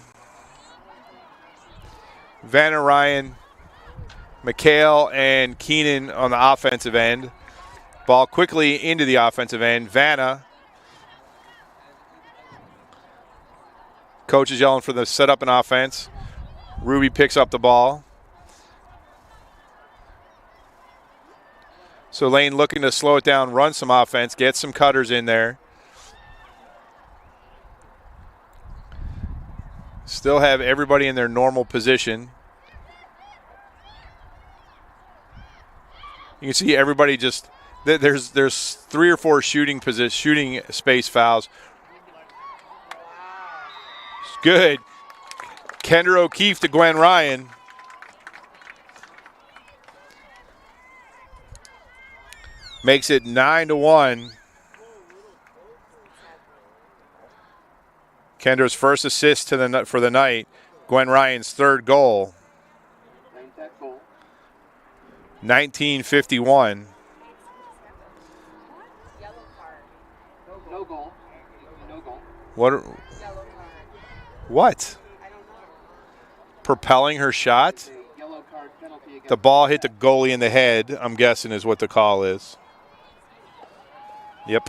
McHale and Keenan on the offensive end. Ball quickly into the offensive end. Vanna. Coach is yelling for the setup and offense. Ruby picks up the ball. So Lane looking to slow it down, run some offense, get some cutters in there. Still have everybody in their normal position. You can see everybody just there's 3 or 4 shooting space fouls. Good. Kendra O'Keefe to Gwen Ryan. Makes it 9-1. Kendra's first assist for the night. Gwen Ryan's third goal. 1951. No goal. No goal. What? Propelling her shot? Yellow card penalty against The ball hit the goalie in the head, I'm guessing is what the call is. Yep.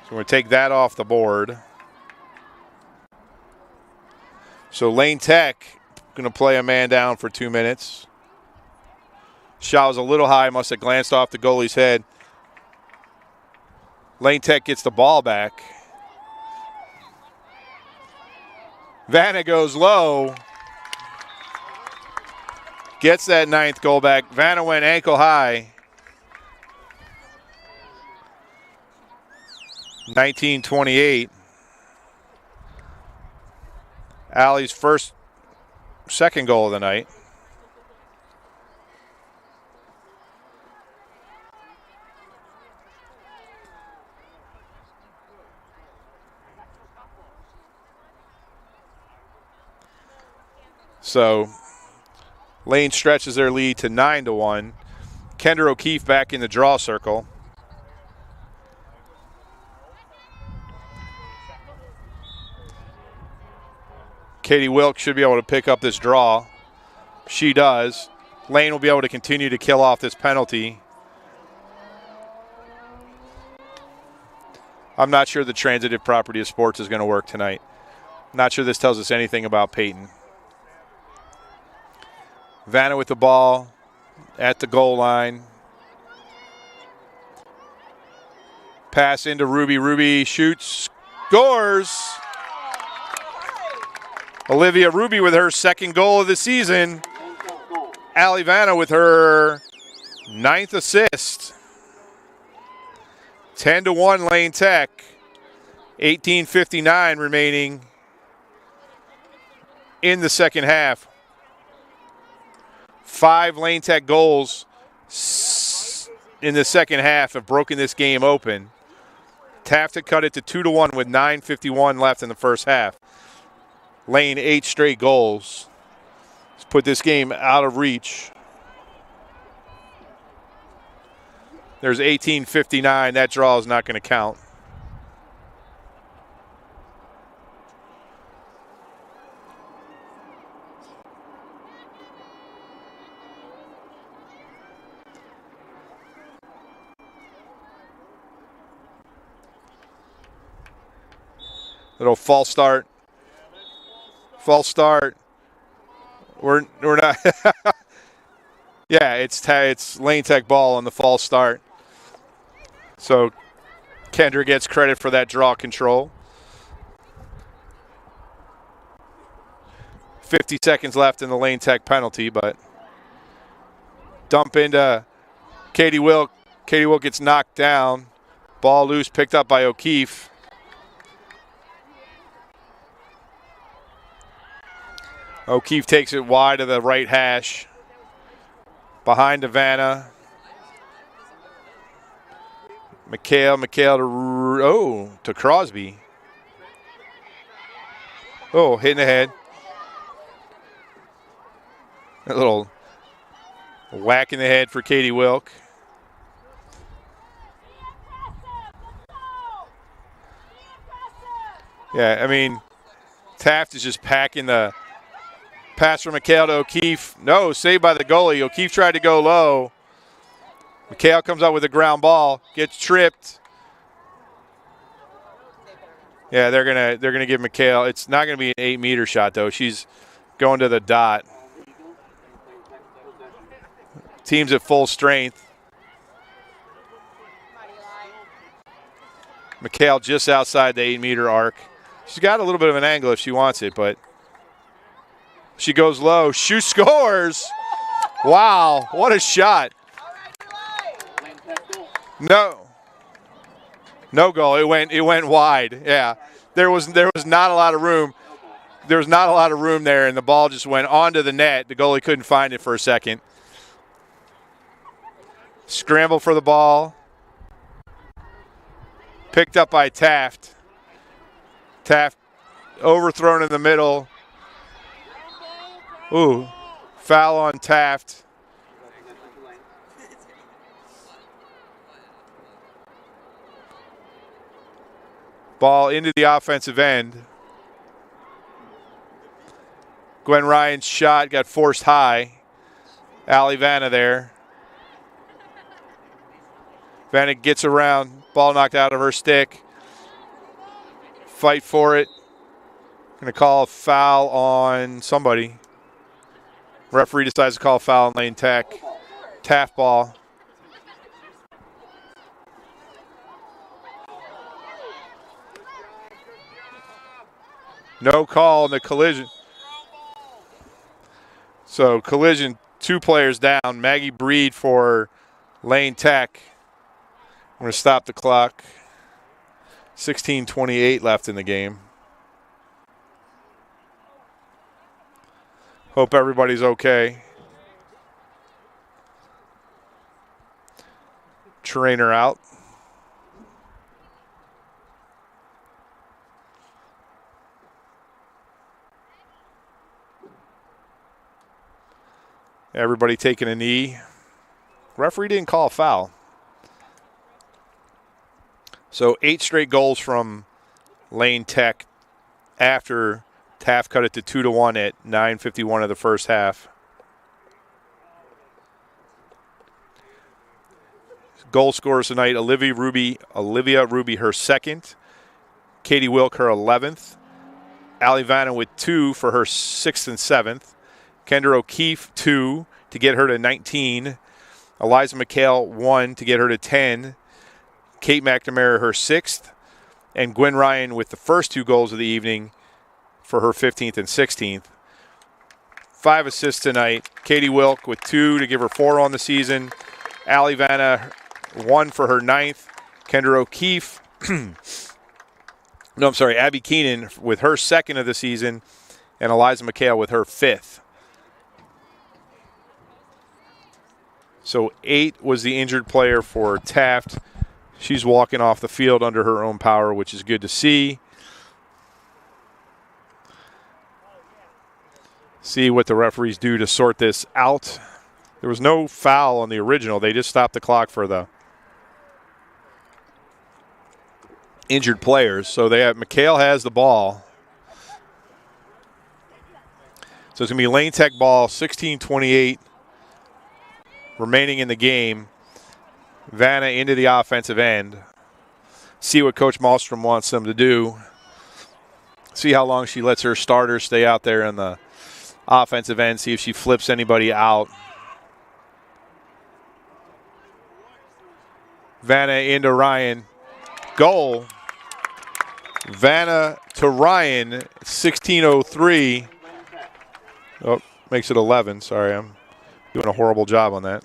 So we're going to take that off the board. So Lane Tech going to play a man down for 2 minutes. Shot was a little high, must have glanced off the goalie's head. Lane Tech gets the ball back. Vanna goes low. Gets that 9th goal back. Vanna went ankle high. 1928. Allie's second goal of the night. So Lane stretches their lead to 9-1. Kendra O'Keefe back in the draw circle. Katie Wilkes should be able to pick up this draw. She does. Lane will be able to continue to kill off this penalty. I'm not sure the transitive property of sports is going to work tonight. Not sure this tells us anything about Peyton. Vanna with the ball at the goal line. Pass into Ruby. Ruby shoots, scores. Olivia Ruby with her second goal of the season. Allie Vanna with her 9th assist. 10-1 Lane Tech. 18:59 remaining in the second half. 5 Lane Tech goals in the second half have broken this game open. Taft had cut it to 2-1 with 9:51 left in the first half. Lane 8 straight goals. Let's put this game out of reach. There's 18:59. That draw is not going to count. Little false start. False start. We're not. Yeah, it's Lane Tech ball on the false start. So Kendra gets credit for that draw control. 50 seconds left in the Lane Tech penalty, but dump into Katie Wilk. Katie Wilk gets knocked down. Ball loose, picked up by O'Keefe. O'Keefe takes it wide of the right hash. Behind Vanna. McHale to Crosby. Oh, hitting the head. A little whack in the head for Katie Wilk. Yeah, I mean, Taft is just packing the Pass from McHale to O'Keefe. No, saved by the goalie. O'Keefe tried to go low. McHale comes out with a ground ball, gets tripped. Yeah, they're gonna give McHale. It's not gonna be an 8-meter shot though. She's going to the dot. Team's at full strength. McHale just outside the 8-meter arc. She's got a little bit of an angle if she wants it, but she goes low. She scores. Wow, what a shot. No goal. It went wide. Yeah, there was not a lot of room. There was not a lot of room there, and the ball just went onto the net. The goalie couldn't find it for a second. Scramble for the ball. Picked up by Taft. Taft overthrown in the middle. Ooh, foul on Taft. Ball into the offensive end. Gwen Ryan's shot got forced high. Allie Vanna there. Vanna gets around. Ball knocked out of her stick. Fight for it. Going to call a foul on somebody. Referee decides to call a foul on Lane Tech. Taft ball. No call in the collision. So collision, 2 players down. Maggie Breed for Lane Tech. I'm going to stop the clock. 16:28 left in the game. Hope everybody's okay. Trainer out. Everybody taking a knee. Referee didn't call a foul. So 8 straight goals from Lane Tech after Taft cut it to 2-1 at 9:51 of the first half. Goal scorers tonight: Olivia Ruby, her second. Katie Wilk, her 11th. Allie Vanna with 2 for her 6th and 7th. Kendra O'Keefe, 2 to get her to 19. Eliza McHale, 1 to get her to 10. Kate McNamara, her 6th. And Gwen Ryan with the first 2 goals of the evening for her 15th and 16th. 5 assists tonight. Katie Wilk with 2 to give her 4 on the season. Allie Vanna, 1 for her 9th. Kendra O'Keefe. Abby Keenan with her 2nd of the season. And Eliza McHale with her 5th. So 8 was the injured player for Taft. She's walking off the field under her own power, which is good to see. See what the referees do to sort this out. There was no foul on the original. They just stopped the clock for the injured players. So McHale has the ball. So it's going to be Lane Tech ball, 16:28 remaining in the game. Vanna into the offensive end. See what Coach Malmstrom wants them to do. See how long she lets her starters stay out there in the offensive end. See if she flips anybody out. Vanna into Ryan. Goal. Vanna to Ryan, 16:03. Oh, makes it 11. Sorry, I'm doing a horrible job on that.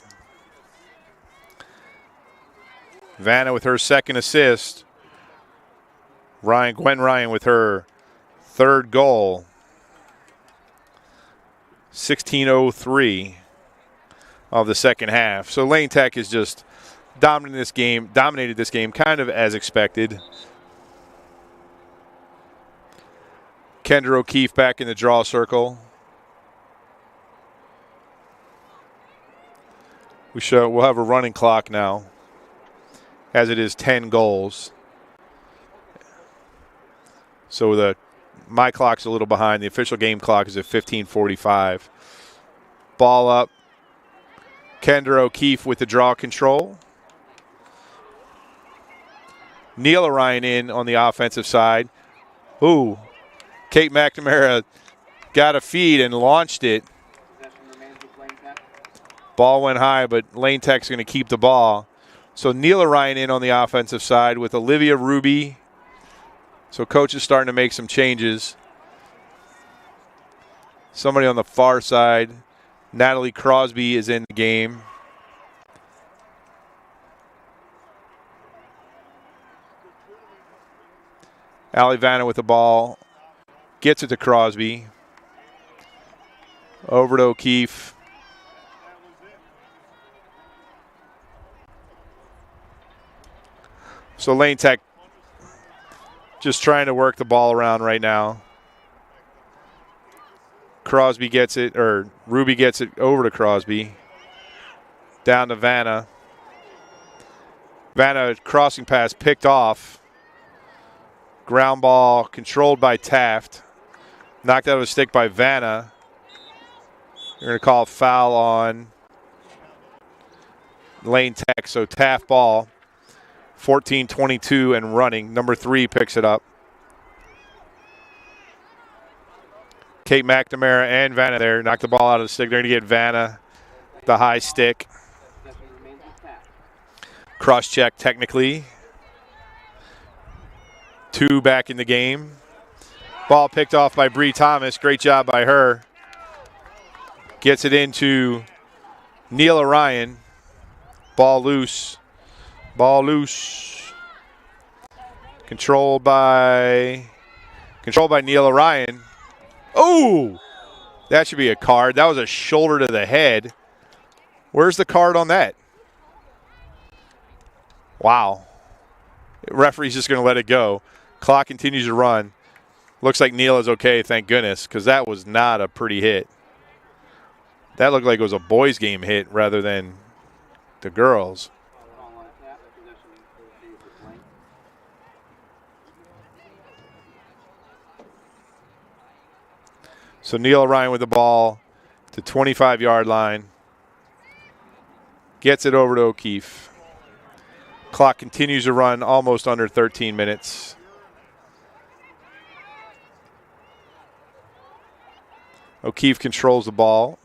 Vanna with her 2nd assist. Gwen Ryan with her 3rd goal. 16:03 of the second half. So Lane Tech is just dominated this game kind of as expected. Kendra O'Keefe back in the draw circle. We'll have a running clock now, as it is 10 goals. So the My clock's a little behind. The official game clock is at 15:45. Ball up. Kendra O'Keefe with the draw control. Neil Orion in on the offensive side. Ooh, Kate McNamara got a feed and launched it. Ball went high, but Lane Tech's going to keep the ball. So Neil Orion in on the offensive side with Olivia Ruby. So coach is starting to make some changes. Somebody on the far side. Natalie Crosby is in the game. Allie Vanna with the ball. Gets it to Crosby. Over to O'Keefe. So Lane Tech just trying to work the ball around right now. Crosby gets it, or Ruby gets it over to Crosby. Down to Vanna. Vanna crossing pass picked off. Ground ball controlled by Taft. Knocked out of a stick by Vanna. They're going to call a foul on Lane Tech. So Taft ball. 14-22 and running. Number 3 picks it up. Kate McNamara and Vanna there. Knock the ball out of the stick. They're going to get Vanna the high stick. Cross check technically. 2 back in the game. Ball picked off by Bree Thomas. Great job by her. Gets it into Neil Orion. Ball loose. Ball loose. Controlled by Neil Orion. Oh! That should be a card. That was a shoulder to the head. Where's the card on that? Wow. Referee's just going to let it go. Clock continues to run. Looks like Neil is okay, thank goodness, because that was not a pretty hit. That looked like it was a boys' game hit rather than the girls. So Neil Orion with the ball to 25-yard line. Gets it over to O'Keefe. Clock continues to run almost under 13 minutes. O'Keefe controls the ball.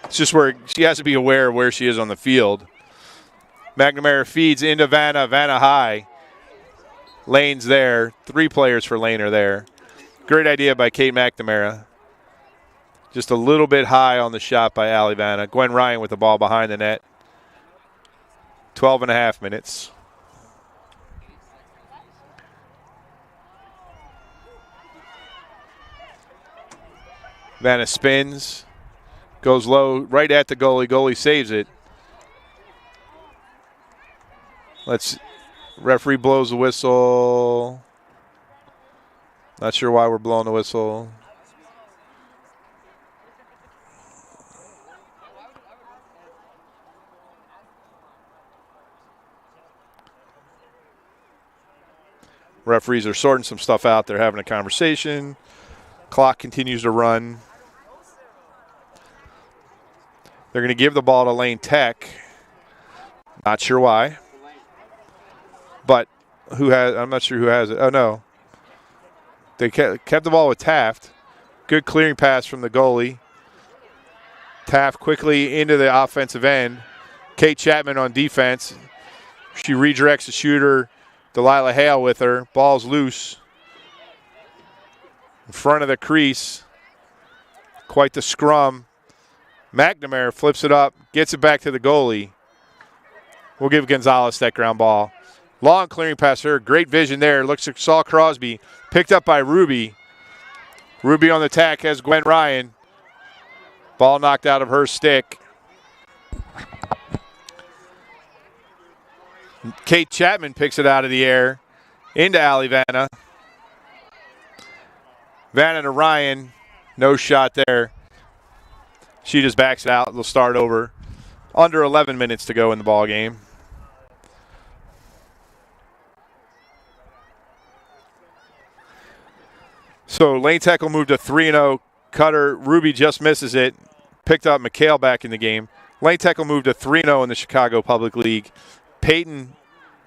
It's just where she has to be aware of where she is on the field. McNamara feeds into Vanna. Vanna high. Lane's there. 3 players for Lane are there. Great idea by Kate McNamara. Just a little bit high on the shot by Allie Vanna. Gwen Ryan with the ball behind the net. 12.5 minutes. Vanna spins. Goes low right at the goalie. Goalie saves it. Referee blows the whistle. Not sure why we're blowing the whistle. Referees are sorting some stuff out. They're having a conversation. Clock continues to run. They're going to give the ball to Lane Tech. Not sure why. But I'm not sure who has it. Oh, no. They kept the ball with Taft. Good clearing pass from the goalie. Taft quickly into the offensive end. Kate Chapman on defense. She redirects the shooter. Delilah Hale with her. Ball's loose. In front of the crease. Quite the scrum. McNamara flips it up. Gets it back to the goalie. We'll give Gonzalez that ground ball. Long clearing pass her. Great vision there. Saw Crosby. Picked up by Ruby. Ruby on the attack has Gwen Ryan. Ball knocked out of her stick. Kate Chapman picks it out of the air into Allie Vanna. Vanna to Ryan. No shot there. She just backs it out. They'll start over. Under 11 minutes to go in the ball game. So Lane Tech will move to 3-0. Cutter, Ruby just misses it. Picked up McHale back in the game. Lane Tech will move to 3-0 in the Chicago Public League. Peyton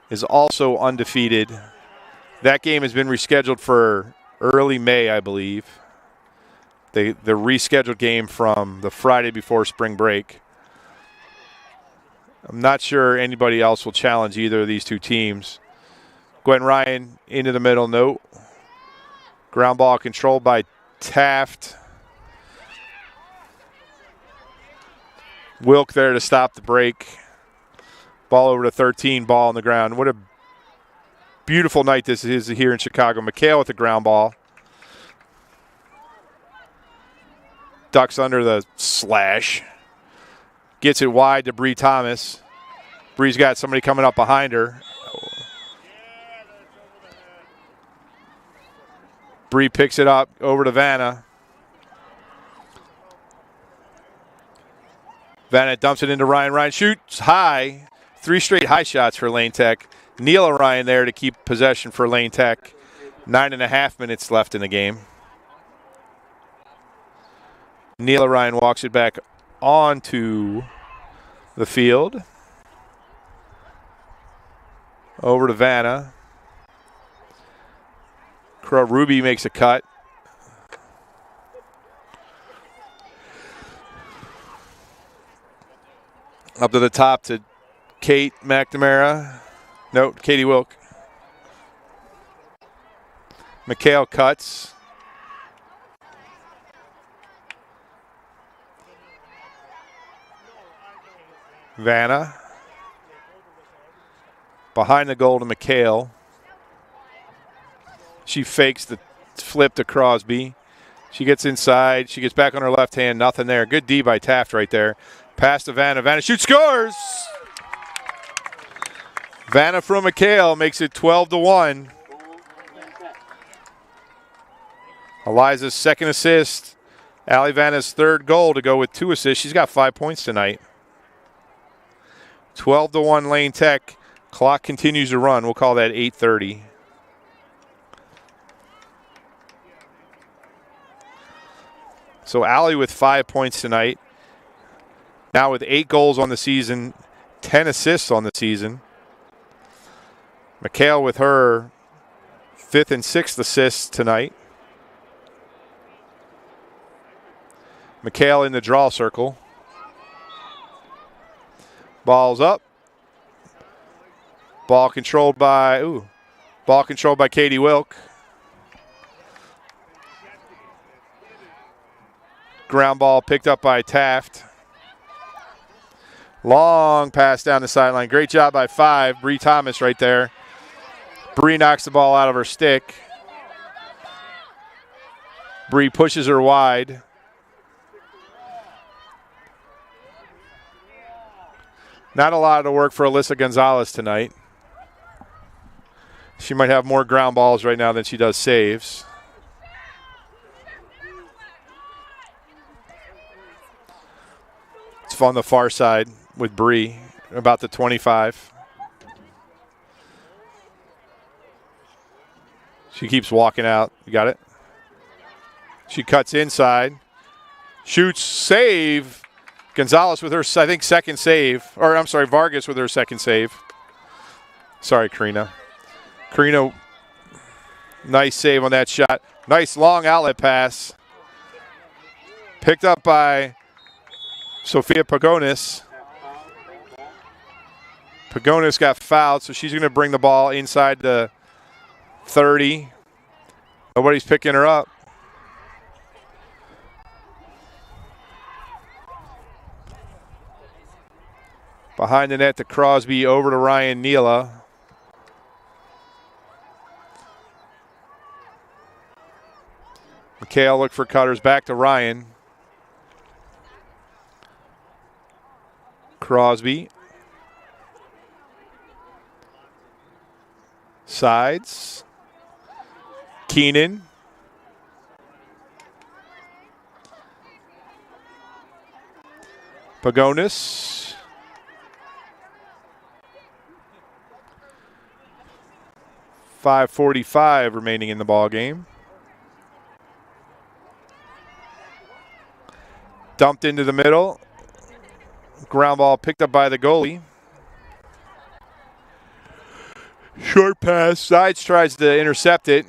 is also undefeated. That game has been rescheduled for early May, I believe. The rescheduled game from the Friday before spring break. I'm not sure anybody else will challenge either of these two teams. Gwen Ryan into the middle, no. Ground ball controlled by Taft. Wilk there to stop the break. Ball over to 13, ball on the ground. What a beautiful night this is here in Chicago. McHale with the ground ball. Ducks under the slash. Gets it wide to Bree Thomas. Bree's got somebody coming up behind her. Bree picks it up over to Vanna. Vanna dumps it into Ryan. Ryan shoots high. 3 straight high shots for Lane Tech. Neela Ryan there to keep possession for Lane Tech. 9.5 minutes left in the game. Neela Ryan walks it back onto the field. Over to Vanna. Ruby makes a cut. Up to the top to Kate McNamara. No, Katie Wilk. McHale cuts. Vanna. Behind the goal to McHale. She fakes the flip to Crosby. She gets inside. She gets back on her left hand. Nothing there. Good D by Taft right there. Pass to Vanna. Vanna shoots, scores! Vanna from McHale makes it 12-1. Eliza's second assist. Allie Vanna's third goal to go with 2 assists. She's got 5 points tonight. 12-1 Lane Tech. Clock continues to run. We'll call that 8:30. So Allie with 5 points tonight. Now with 8 goals on the season, 10 assists on the season. McHale with her 5th and 6th assists tonight. McHale in the draw circle. Ball's up. Ball controlled by Katie Wilk. Ground ball picked up by Taft. Long pass down the sideline. Great job by 5. Bree Thomas right there. Bree knocks the ball out of her stick. Bree pushes her wide. Not a lot of work for Alyssa Gonzalez tonight. She might have more ground balls right now than she does saves. It's on the far side with Bree, about the 25. She keeps walking out. You got it? She cuts inside. Shoots, save. Gonzalez with her, I think, second save. Or, I'm sorry, Vargas with her second save. Sorry, Karina. Karina, nice save on that shot. Nice long outlet pass. Picked up by Sophia Pagonis. Pagonis got fouled, so she's going to bring the ball inside the 30. Nobody's picking her up. Behind the net to Crosby, over to Ryan Neela. McHale look for cutters, back to Ryan. Crosby. Sides. Keenan. Pagonis. .545 remaining in the ball game. Dumped into the middle. Ground ball picked up by the goalie. Short pass. Sides tries to intercept it.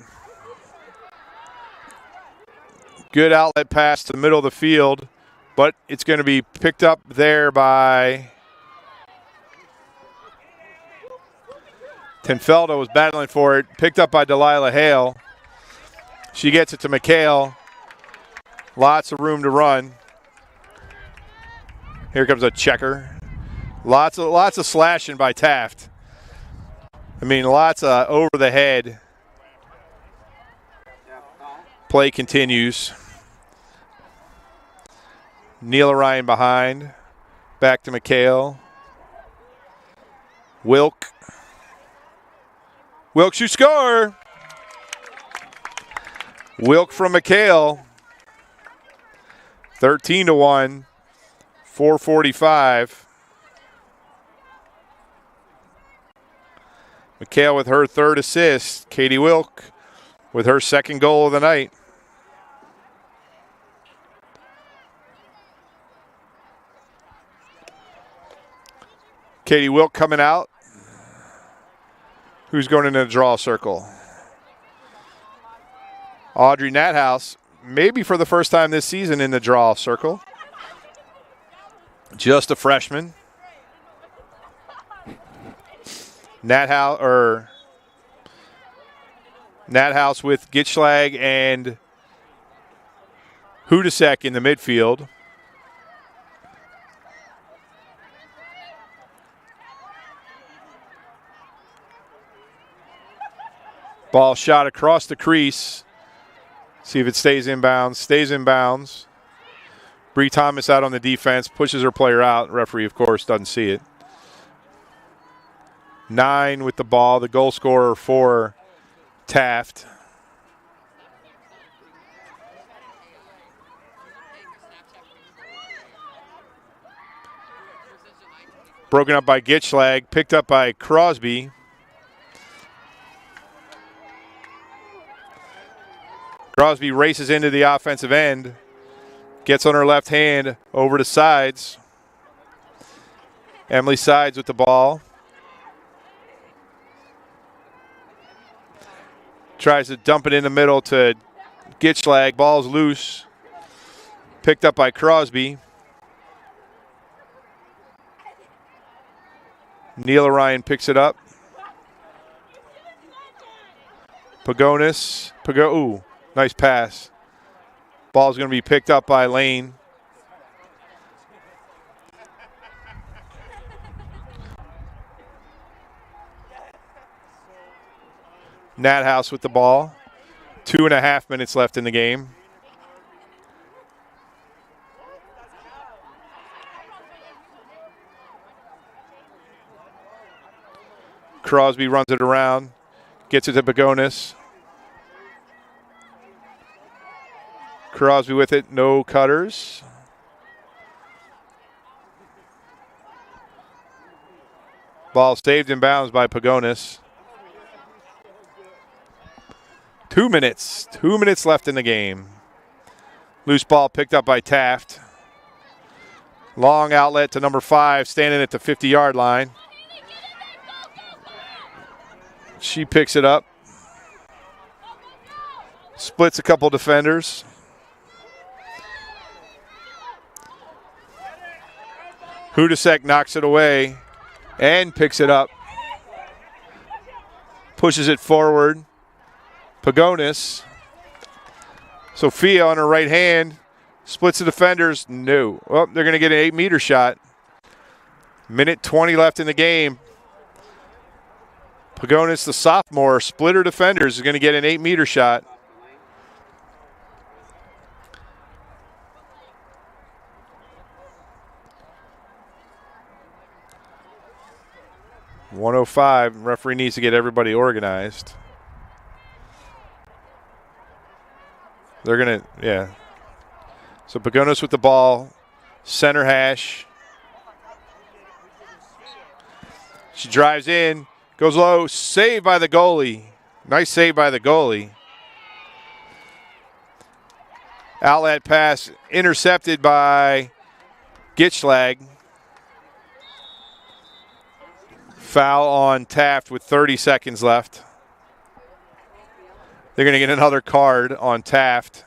Good outlet pass to the middle of the field, but it's going to be picked up there by Tenfeldo. Was battling for it. Picked up by Delilah Hale. She gets it to McHale. Lots of room to run. Here comes a checker. Lots of slashing by Taft. I mean, lots of over the head. Play continues. Neil Ryan behind. Back to McHale. Wilk. Wilk, you score. Wilk from McHale. 13-1. 4:45. McHale with her third assist. Katie Wilk with her second goal of the night. Katie Wilk coming out. Who's going into the draw circle? Audrey Nathouse, maybe for the first time this season in the draw circle. Just a freshman. Nathouse with Gitschlag and Hudasek in the midfield. Ball shot across the crease. See if it stays inbounds. Stays inbounds. Bree Thomas out on the defense, pushes her player out. Referee, of course, doesn't see it. 9 with the ball, the goal scorer for Taft. Broken up by Gitschlag, picked up by Crosby. Crosby races into the offensive end. Gets on her left hand over to Sides. Emily Sides with the ball. Tries to dump it in the middle to Gitschlag. Ball's loose. Picked up by Crosby. Neil Ryan picks it up. Pagonis. Ooh, nice pass. Ball's going to be picked up by Lane. Nathouse with the ball. 2.5 minutes left in the game. Crosby runs it around. Gets it to Pagonis. Crosby with it, no cutters. Ball saved in bounds by Pagonis. 2 minutes. 2 minutes left in the game. Loose ball picked up by Taft. Long outlet to number 5, standing at the 50-yard line. She picks it up. Splits a couple defenders. Hudasek knocks it away and picks it up. Pushes it forward. Pagonis. Sophia on her right hand. Splits the defenders. No. Well, they're going to get an 8-meter shot. Minute 20 left in the game. Pagonis, the sophomore, split her defenders, is going to get an 8-meter shot. .105. Referee needs to get everybody organized. They're going to, yeah. So Pagonis with the ball. Center hash. She drives in. Goes low. Saved by the goalie. Nice save by the goalie. Outlet pass intercepted by Gitschlag. Foul on Taft with 30 seconds left. They're going to get another card on Taft.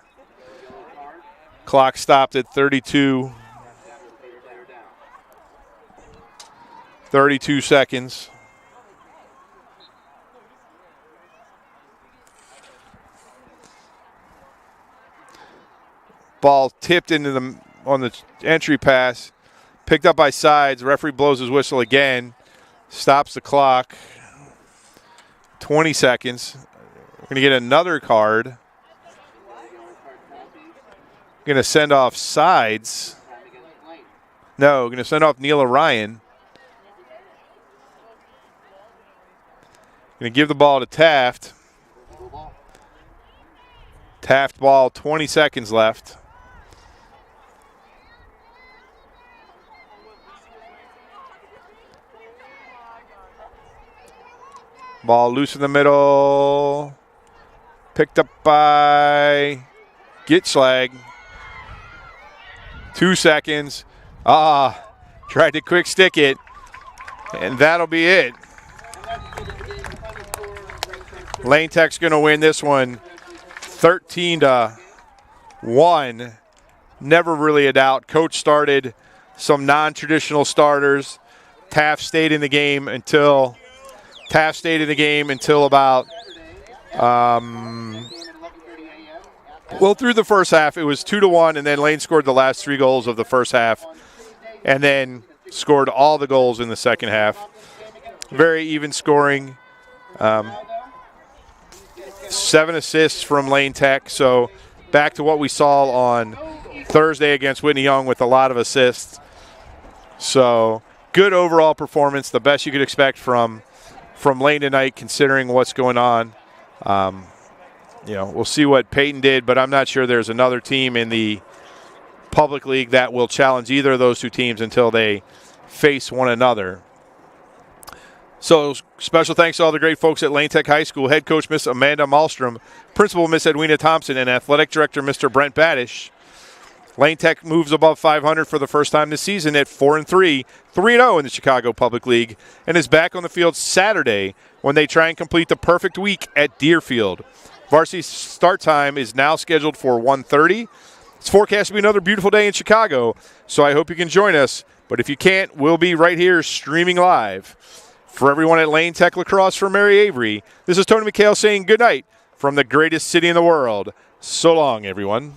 Clock stopped at 32 seconds. Ball tipped into on the entry pass. Picked up by Sides. Referee blows his whistle again. Stops the clock. 20 seconds. We're going to get another card. Going to send off Sides. No, going to send off Neil Orion. Going to give the ball to Taft. Taft ball, 20 seconds left. Ball loose in the middle. Picked up by Gitschlag. 2 seconds. Tried to quick stick it. And that'll be it. Lane Tech's going to win this one 13-1. Never really a doubt. Coach started some non-traditional starters. Taft stayed in the game until about through the first half. It was 2-1, and then Lane scored the last 3 goals of the first half and then scored all the goals in the second half. Very even scoring. 7 assists from Lane Tech, so back to what we saw on Thursday against Whitney Young with a lot of assists. So good overall performance, the best you could expect from Lane tonight considering what's going on. We'll see what Peyton did, but I'm not sure there's another team in the public league that will challenge either of those 2 teams until they face one another. So special thanks to all the great folks at Lane Tech High School. Head coach, Miss Amanda Malmstrom. Principal, Miss Edwina Thompson. And athletic director, Mr. Brent Badish. Lane Tech moves above 500 for the first time this season at 4-3, 3-0 in the Chicago Public League, and is back on the field Saturday when they try and complete the perfect week at Deerfield. Varsity start time is now scheduled for 1:30. It's forecast to be another beautiful day in Chicago, so I hope you can join us. But if you can't, we'll be right here streaming live. For everyone at Lane Tech Lacrosse, for Mary Avery, this is Tony McHale saying good night from the greatest city in the world. So long, everyone.